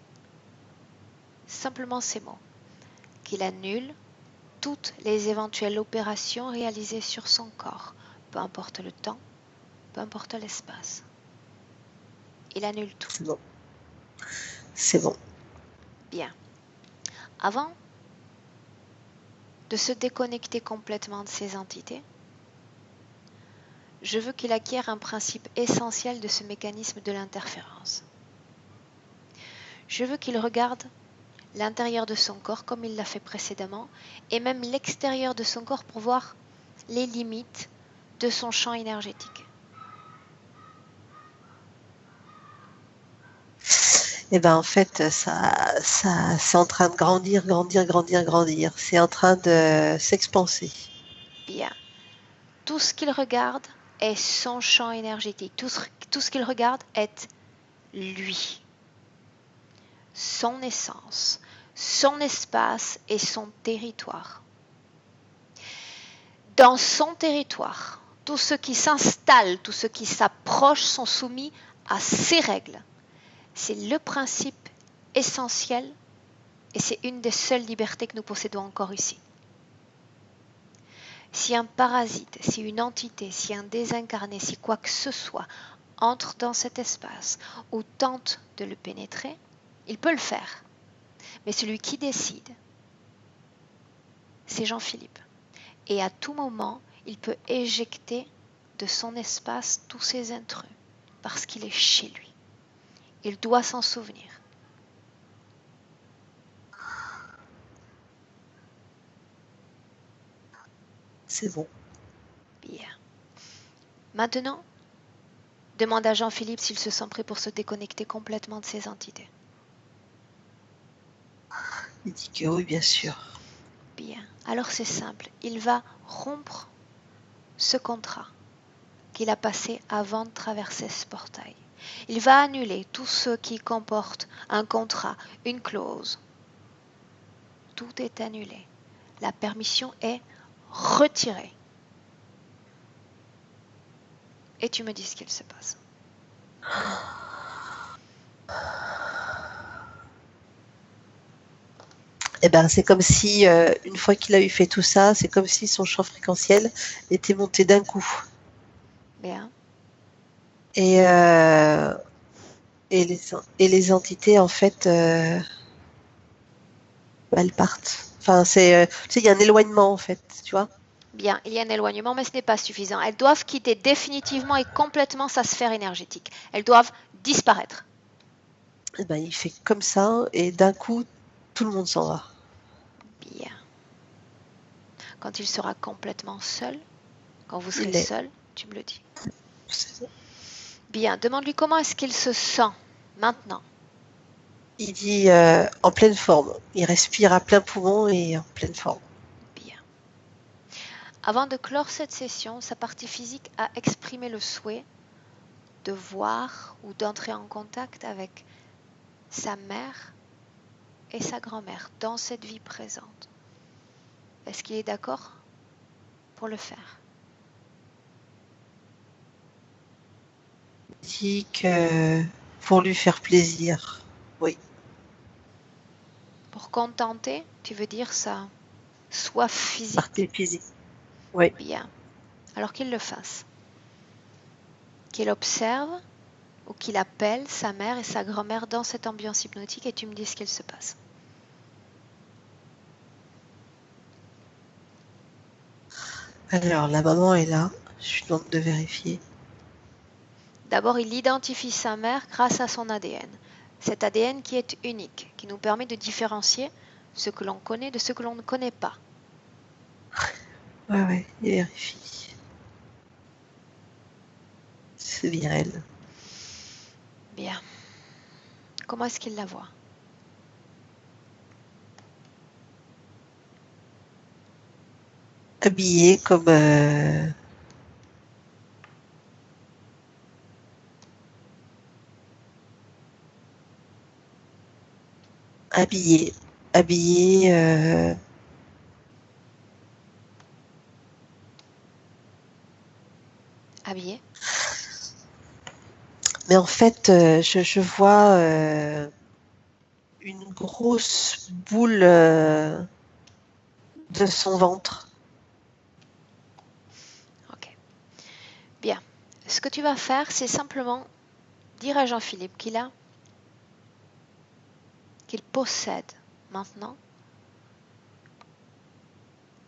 simplement ces mots. Qu'il annule toutes les éventuelles opérations réalisées sur son corps, peu importe le temps, peu importe l'espace. Il annule tout. C'est bon. C'est bon. Bien. Avant de se déconnecter complètement de ces entités, je veux qu'il acquiert un principe essentiel de ce mécanisme de l'interférence. Je veux qu'il regarde l'intérieur de son corps comme il l'a fait précédemment, et même l'extérieur de son corps pour voir les limites de son champ énergétique. Et ben en fait, ça c'est en train de grandir. C'est en train de s'expanser. Bien. Tout ce qu'il regarde est son champ énergétique. Tout ce qu'il regarde est lui. Son essence, son espace et son territoire. Dans son territoire, tous ceux qui s'installent, tous ceux qui s'approchent sont soumis à ses règles. C'est le principe essentiel et c'est une des seules libertés que nous possédons encore ici. Si un parasite, si une entité, si un désincarné, si quoi que ce soit entre dans cet espace ou tente de le pénétrer, il peut le faire. Mais celui qui décide, c'est Jean-Philippe. Et à tout moment, il peut éjecter de son espace tous ces intrus parce qu'il est chez lui. Il doit s'en souvenir. C'est bon. Bien. Maintenant, demande à Jean-Philippe s'il se sent prêt pour se déconnecter complètement de ces entités. Il dit que oui, bien sûr. Bien. Alors c'est simple. Il va rompre ce contrat qu'il a passé avant de traverser ce portail. Il va annuler tout ce qui comporte un contrat, une clause. Tout est annulé. La permission est retirée. Et tu me dis ce qu'il se passe. Eh ben, c'est comme si, une fois qu'il a eu fait tout ça, c'est comme si son champ fréquentiel était monté d'un coup. Bien. Et, et les entités, en fait, elles partent. Enfin, tu sais, il y a un éloignement, en fait, tu vois. Bien, il y a un éloignement, mais ce n'est pas suffisant. Elles doivent quitter définitivement et complètement sa sphère énergétique. Elles doivent disparaître. Eh ben, il fait comme ça, et d'un coup, tout le monde s'en va. Bien. Quand il sera complètement seul, quand vous serez Il est. seul, tu me le dis. C'est- Bien, demande-lui comment est-ce qu'il se sent maintenant. Il dit en pleine forme. Il respire à plein poumon et en pleine forme. Bien. Avant de clore cette session, sa partie physique a exprimé le souhait de voir ou d'entrer en contact avec sa mère et sa grand-mère dans cette vie présente. Est-ce qu'il est d'accord pour le faire? Il dit que pour lui faire plaisir. Oui. Pour contenter, tu veux dire sa soif physique? Partie physique. Oui. Bien. Alors qu'il le fasse. Qu'il observe ou qu'il appelle sa mère et sa grand-mère dans cette ambiance hypnotique et tu me dis ce qu'il se passe. Alors, la maman est là. Je lui demande de vérifier. D'abord, il identifie sa mère grâce à son ADN. Cet ADN qui est unique, qui nous permet de différencier ce que l'on connaît de ce que l'on ne connaît pas. Ouais, il vérifie. C'est bien elle. Bien. Comment est-ce qu'il la voit? Habillée comme... habillée. Habillée... Habillé? Mais en fait, je vois une grosse boule de son ventre. Ok. Bien. Ce que tu vas faire, c'est simplement dire à Jean-Philippe qu'il possède maintenant,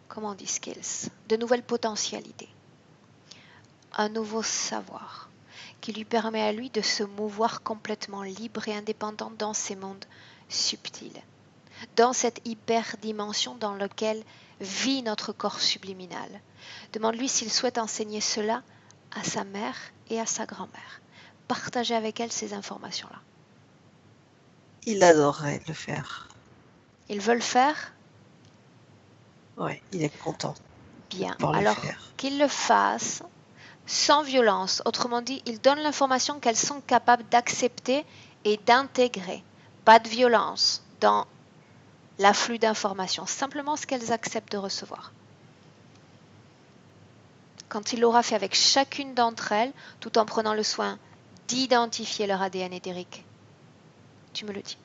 comment on dit skills, de nouvelles potentialités, un nouveau savoir qui lui permet à lui de se mouvoir complètement libre et indépendant dans ces mondes subtils, dans cette hyperdimension dans laquelle vit notre corps subliminal. Demande-lui s'il souhaite enseigner cela à sa mère et à sa grand-mère. Partager avec elle ces informations-là. Il adorerait le faire. Ils veulent faire? Ouais, il est content de Bien. pouvoir le Alors faire. qu'ils le fassent sans violence. Autrement dit, ils donnent l'information qu'elles sont capables d'accepter et d'intégrer. Pas de violence dans l'afflux d'informations, simplement ce qu'elles acceptent de recevoir. Quand il l'aura fait avec chacune d'entre elles, tout en prenant le soin d'identifier leur ADN éthérique, tu me le dis.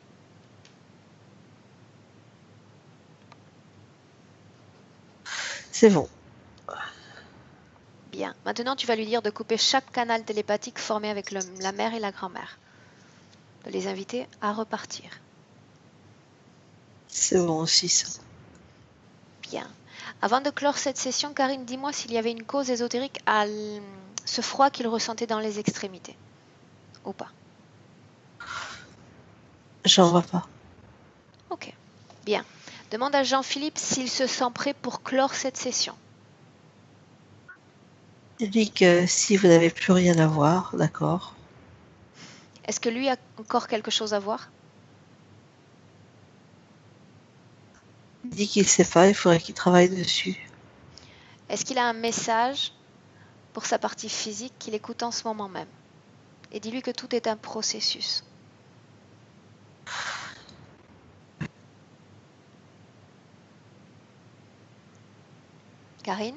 C'est bon. Bien. Maintenant, tu vas lui dire de couper chaque canal télépathique formé avec la mère et la grand-mère. De les inviter à repartir. C'est bon aussi, ça. Bien. Avant de clore cette session, Karine, dis-moi s'il y avait une cause ésotérique à ce froid qu'il ressentait dans les extrémités. Ou pas. J'en vois pas. Ok. Bien. Demande à Jean-Philippe s'il se sent prêt pour clore cette session. Il dit que si vous n'avez plus rien à voir, d'accord. Est-ce que lui a encore quelque chose à voir? Il dit qu'il ne sait pas, il faudrait qu'il travaille dessus. Est-ce qu'il a un message pour sa partie physique qu'il écoute en ce moment même? Et dis-lui que tout est un processus. Karine?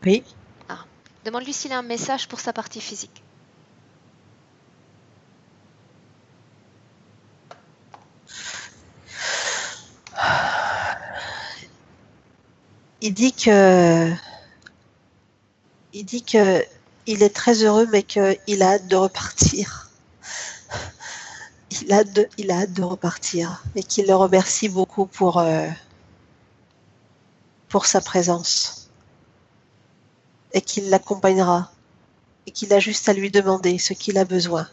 Oui. Ah. Demande-lui s'il a un message pour sa partie physique. Il dit que il est très heureux, mais qu'il a hâte de repartir. Il a hâte de repartir et qu'il le remercie beaucoup pour sa présence et qu'il l'accompagnera et qu'il a juste à lui demander ce qu'il a besoin.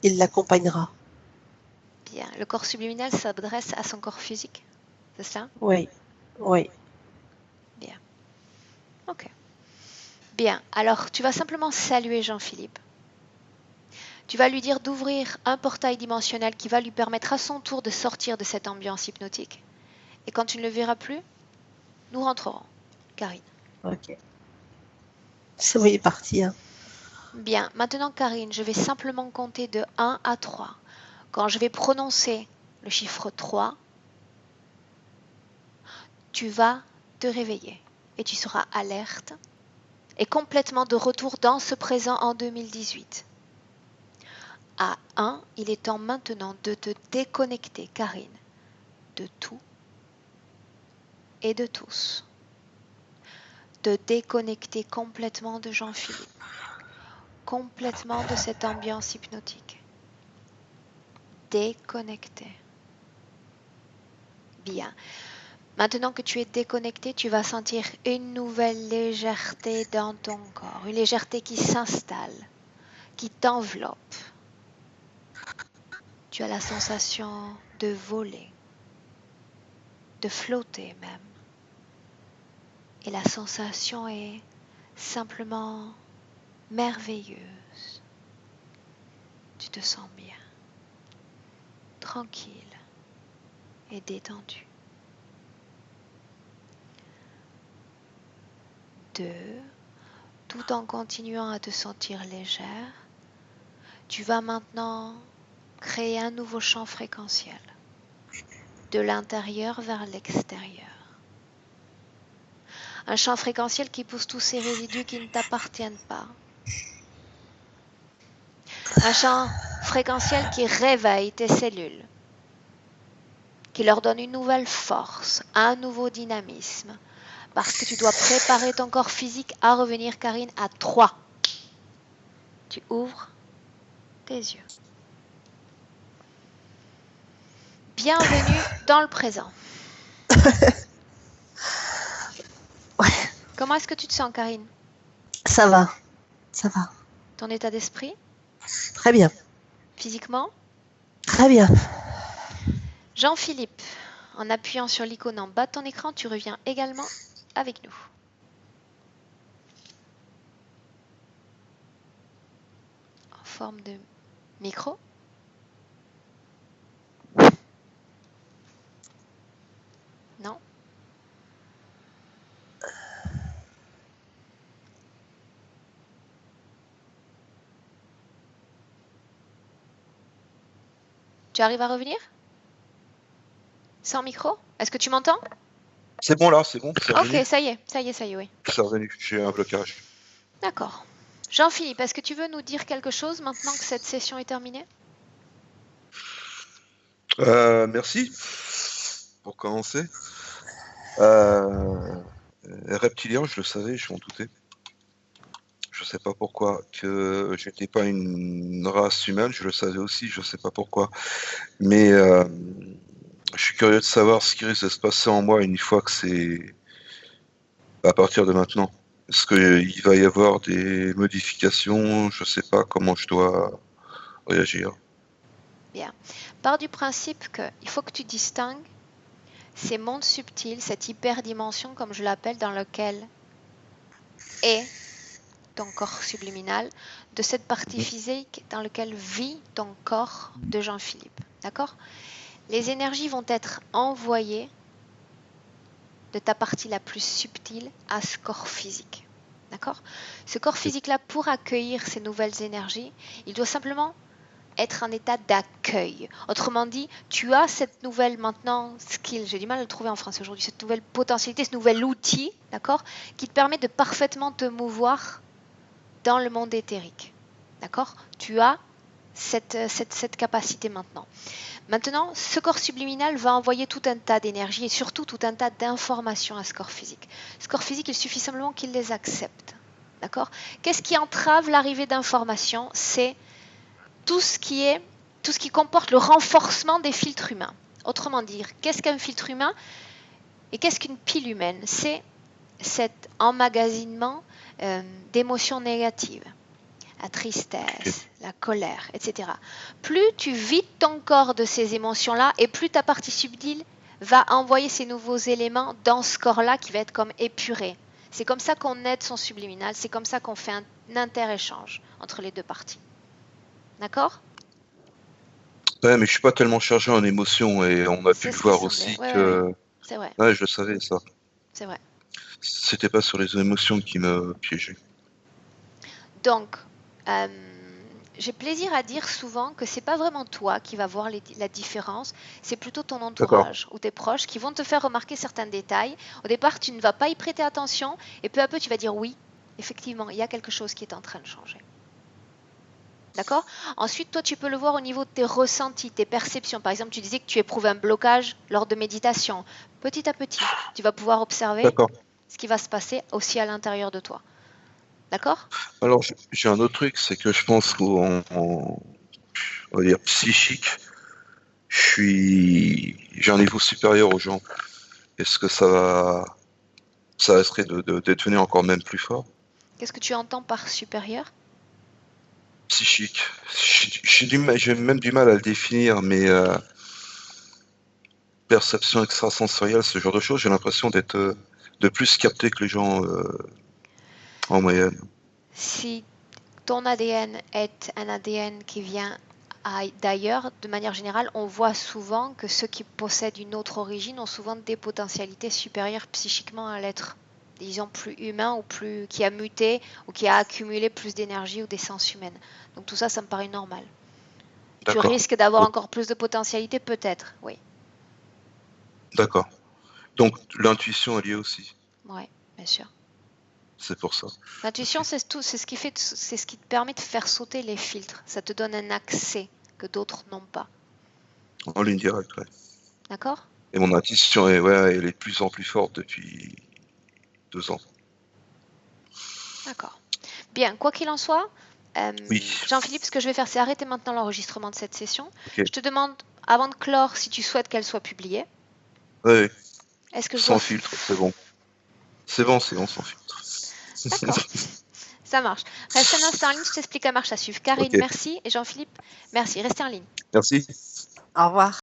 Il l'accompagnera. Bien. Le corps subliminal s'adresse à son corps physique. C'est ça? Oui, oui. Bien. Ok. Bien. Alors, tu vas simplement saluer Jean-Philippe. Tu vas lui dire d'ouvrir un portail dimensionnel qui va lui permettre à son tour de sortir de cette ambiance hypnotique. Et quand tu ne le verras plus, nous rentrerons. Karine. Ok. C'est bon, il est parti. Hein. Bien. Maintenant, Karine, je vais simplement compter de 1 à 3. Quand je vais prononcer le chiffre 3, tu vas te réveiller et tu seras alerte et complètement de retour dans ce présent en 2018. À 1, il est temps maintenant de te déconnecter, Karine, de tout et de tous. De déconnecter complètement de Jean-Philippe, complètement de cette ambiance hypnotique. Déconnecter. Bien. Maintenant que tu es déconnecté, tu vas sentir une nouvelle légèreté dans ton corps, une légèreté qui s'installe, qui t'enveloppe. Tu as la sensation de voler, de flotter même. Et la sensation est simplement merveilleuse. Tu te sens bien, tranquille et détendu. 2. Tout en continuant à te sentir légère, tu vas maintenant créer un nouveau champ fréquentiel, de l'intérieur vers l'extérieur. Un champ fréquentiel qui pousse tous ces résidus qui ne t'appartiennent pas. Un champ fréquentiel qui réveille tes cellules, qui leur donne une nouvelle force, un nouveau dynamisme, parce que tu dois préparer ton corps physique à revenir, Karine, à 3. Tu ouvres tes yeux. Bienvenue dans le présent. Ouais, Comment est-ce que tu te sens, Karine? ça va. Ça va. Ton état d'esprit? Très bien. Physiquement? Très bien. Jean-Philippe, en appuyant sur l'icône en bas de ton écran, tu reviens également avec nous. En forme de micro. Non? Tu arrives à revenir? Sans micro? Est-ce que tu m'entends? C'est bon là, c'est bon, c'est revenu. Ok, ça y est, oui. C'est revenu, j'ai un blocage. D'accord. Jean-Philippe, est-ce que tu veux nous dire quelque chose maintenant que cette session est terminée? Merci pour commencer. Reptilien, je le savais, je m'en doutais. Je sais pas pourquoi que j'étais pas une race humaine, je le savais aussi, je sais pas pourquoi. Mais je suis curieux de savoir ce qui risque de se passer en moi une fois que c'est à partir de maintenant. Est-ce qu'il va y avoir des modifications? Je sais pas comment je dois réagir. Bien. Pars du principe qu'il faut que tu distingues ces mondes subtils, cette hyperdimension, comme je l'appelle, dans lequel est ton corps subliminal, de cette partie physique dans laquelle vit ton corps de Jean-Philippe. D'accord? Les énergies vont être envoyées de ta partie la plus subtile à ce corps physique. D'accord? Ce corps physique-là, pour accueillir ces nouvelles énergies, il doit simplement être en état d'accueil. Autrement dit, tu as cette nouvelle maintenant skill, j'ai du mal à le trouver en français aujourd'hui, cette nouvelle potentialité, ce nouvel outil, d'accord, qui te permet de parfaitement te mouvoir dans le monde éthérique. D'accord? Tu as cette capacité maintenant. Maintenant, ce corps subliminal va envoyer tout un tas d'énergie et surtout tout un tas d'informations à ce corps physique. Ce corps physique, il suffit simplement qu'il les accepte. D'accord? Qu'est-ce qui entrave l'arrivée d'informations? C'est tout ce qui comporte le renforcement des filtres humains. Autrement dit, qu'est-ce qu'un filtre humain et qu'est-ce qu'une pile humaine? C'est cet emmagasinement d'émotions négatives, la tristesse, la colère, etc. Plus tu vides ton corps de ces émotions-là et plus ta partie subtile va envoyer ces nouveaux éléments dans ce corps-là qui va être comme épuré. C'est comme ça qu'on aide son subliminal, c'est comme ça qu'on fait un inter-échange entre les deux parties. D'accord? Ouais, mais je suis pas tellement chargé en émotions et on a pu le voir aussi que. C'est vrai. Ouais, je le savais ça. C'est vrai. C'était pas sur les émotions qui me piégeaient. Donc, j'ai plaisir à dire souvent que c'est pas vraiment toi qui vas voir la différence, c'est plutôt ton entourage ou tes proches qui vont te faire remarquer certains détails. Au départ, tu ne vas pas y prêter attention et peu à peu, tu vas dire oui, effectivement, il y a quelque chose qui est en train de changer. D'accord? Ensuite, toi, tu peux le voir au niveau de tes ressentis, tes perceptions. Par exemple, tu disais que tu éprouvais un blocage lors de méditation. Petit à petit, tu vas pouvoir observer ce qui va se passer aussi à l'intérieur de toi. D'accord? Alors, j'ai un autre truc, c'est que je pense on va dire psychique, j'ai un niveau supérieur aux gens. Est-ce que ça risquerait de devenir encore même plus fort? Qu'est-ce que tu entends par supérieur? Psychique. J'ai même du mal à le définir, mais perception extrasensorielle, ce genre de choses, j'ai l'impression d'être de plus capté que les gens en moyenne. Si ton ADN est un ADN qui vient d'ailleurs, de manière générale, on voit souvent que ceux qui possèdent une autre origine ont souvent des potentialités supérieures psychiquement à l'être, disons, plus humain ou qui a muté ou qui a accumulé plus d'énergie ou d'essence humaine. Donc tout ça, ça me paraît normal. Tu risques d'avoir encore plus de potentialité, peut-être, oui. D'accord. Donc l'intuition est liée aussi. Oui, bien sûr. C'est pour ça. L'intuition, c'est ce qui te permet de faire sauter les filtres. Ça te donne un accès que d'autres n'ont pas. En ligne directe, ouais. D'accord? Et mon intuition elle est de plus en plus forte depuis 2 ans. D'accord. Bien, quoi qu'il en soit, oui. Jean-Philippe, ce que je vais faire, c'est arrêter maintenant l'enregistrement de cette session. Okay. Je te demande, avant de clore, si tu souhaites qu'elle soit publiée. Oui. Est-ce que sans filtre, c'est bon. C'est bon, sans filtre. D'accord. Ça marche. Reste un instant en ligne, je t'explique la marche à suivre. Karine, merci. Et Jean-Philippe, merci. Restez en ligne. Merci. Au revoir.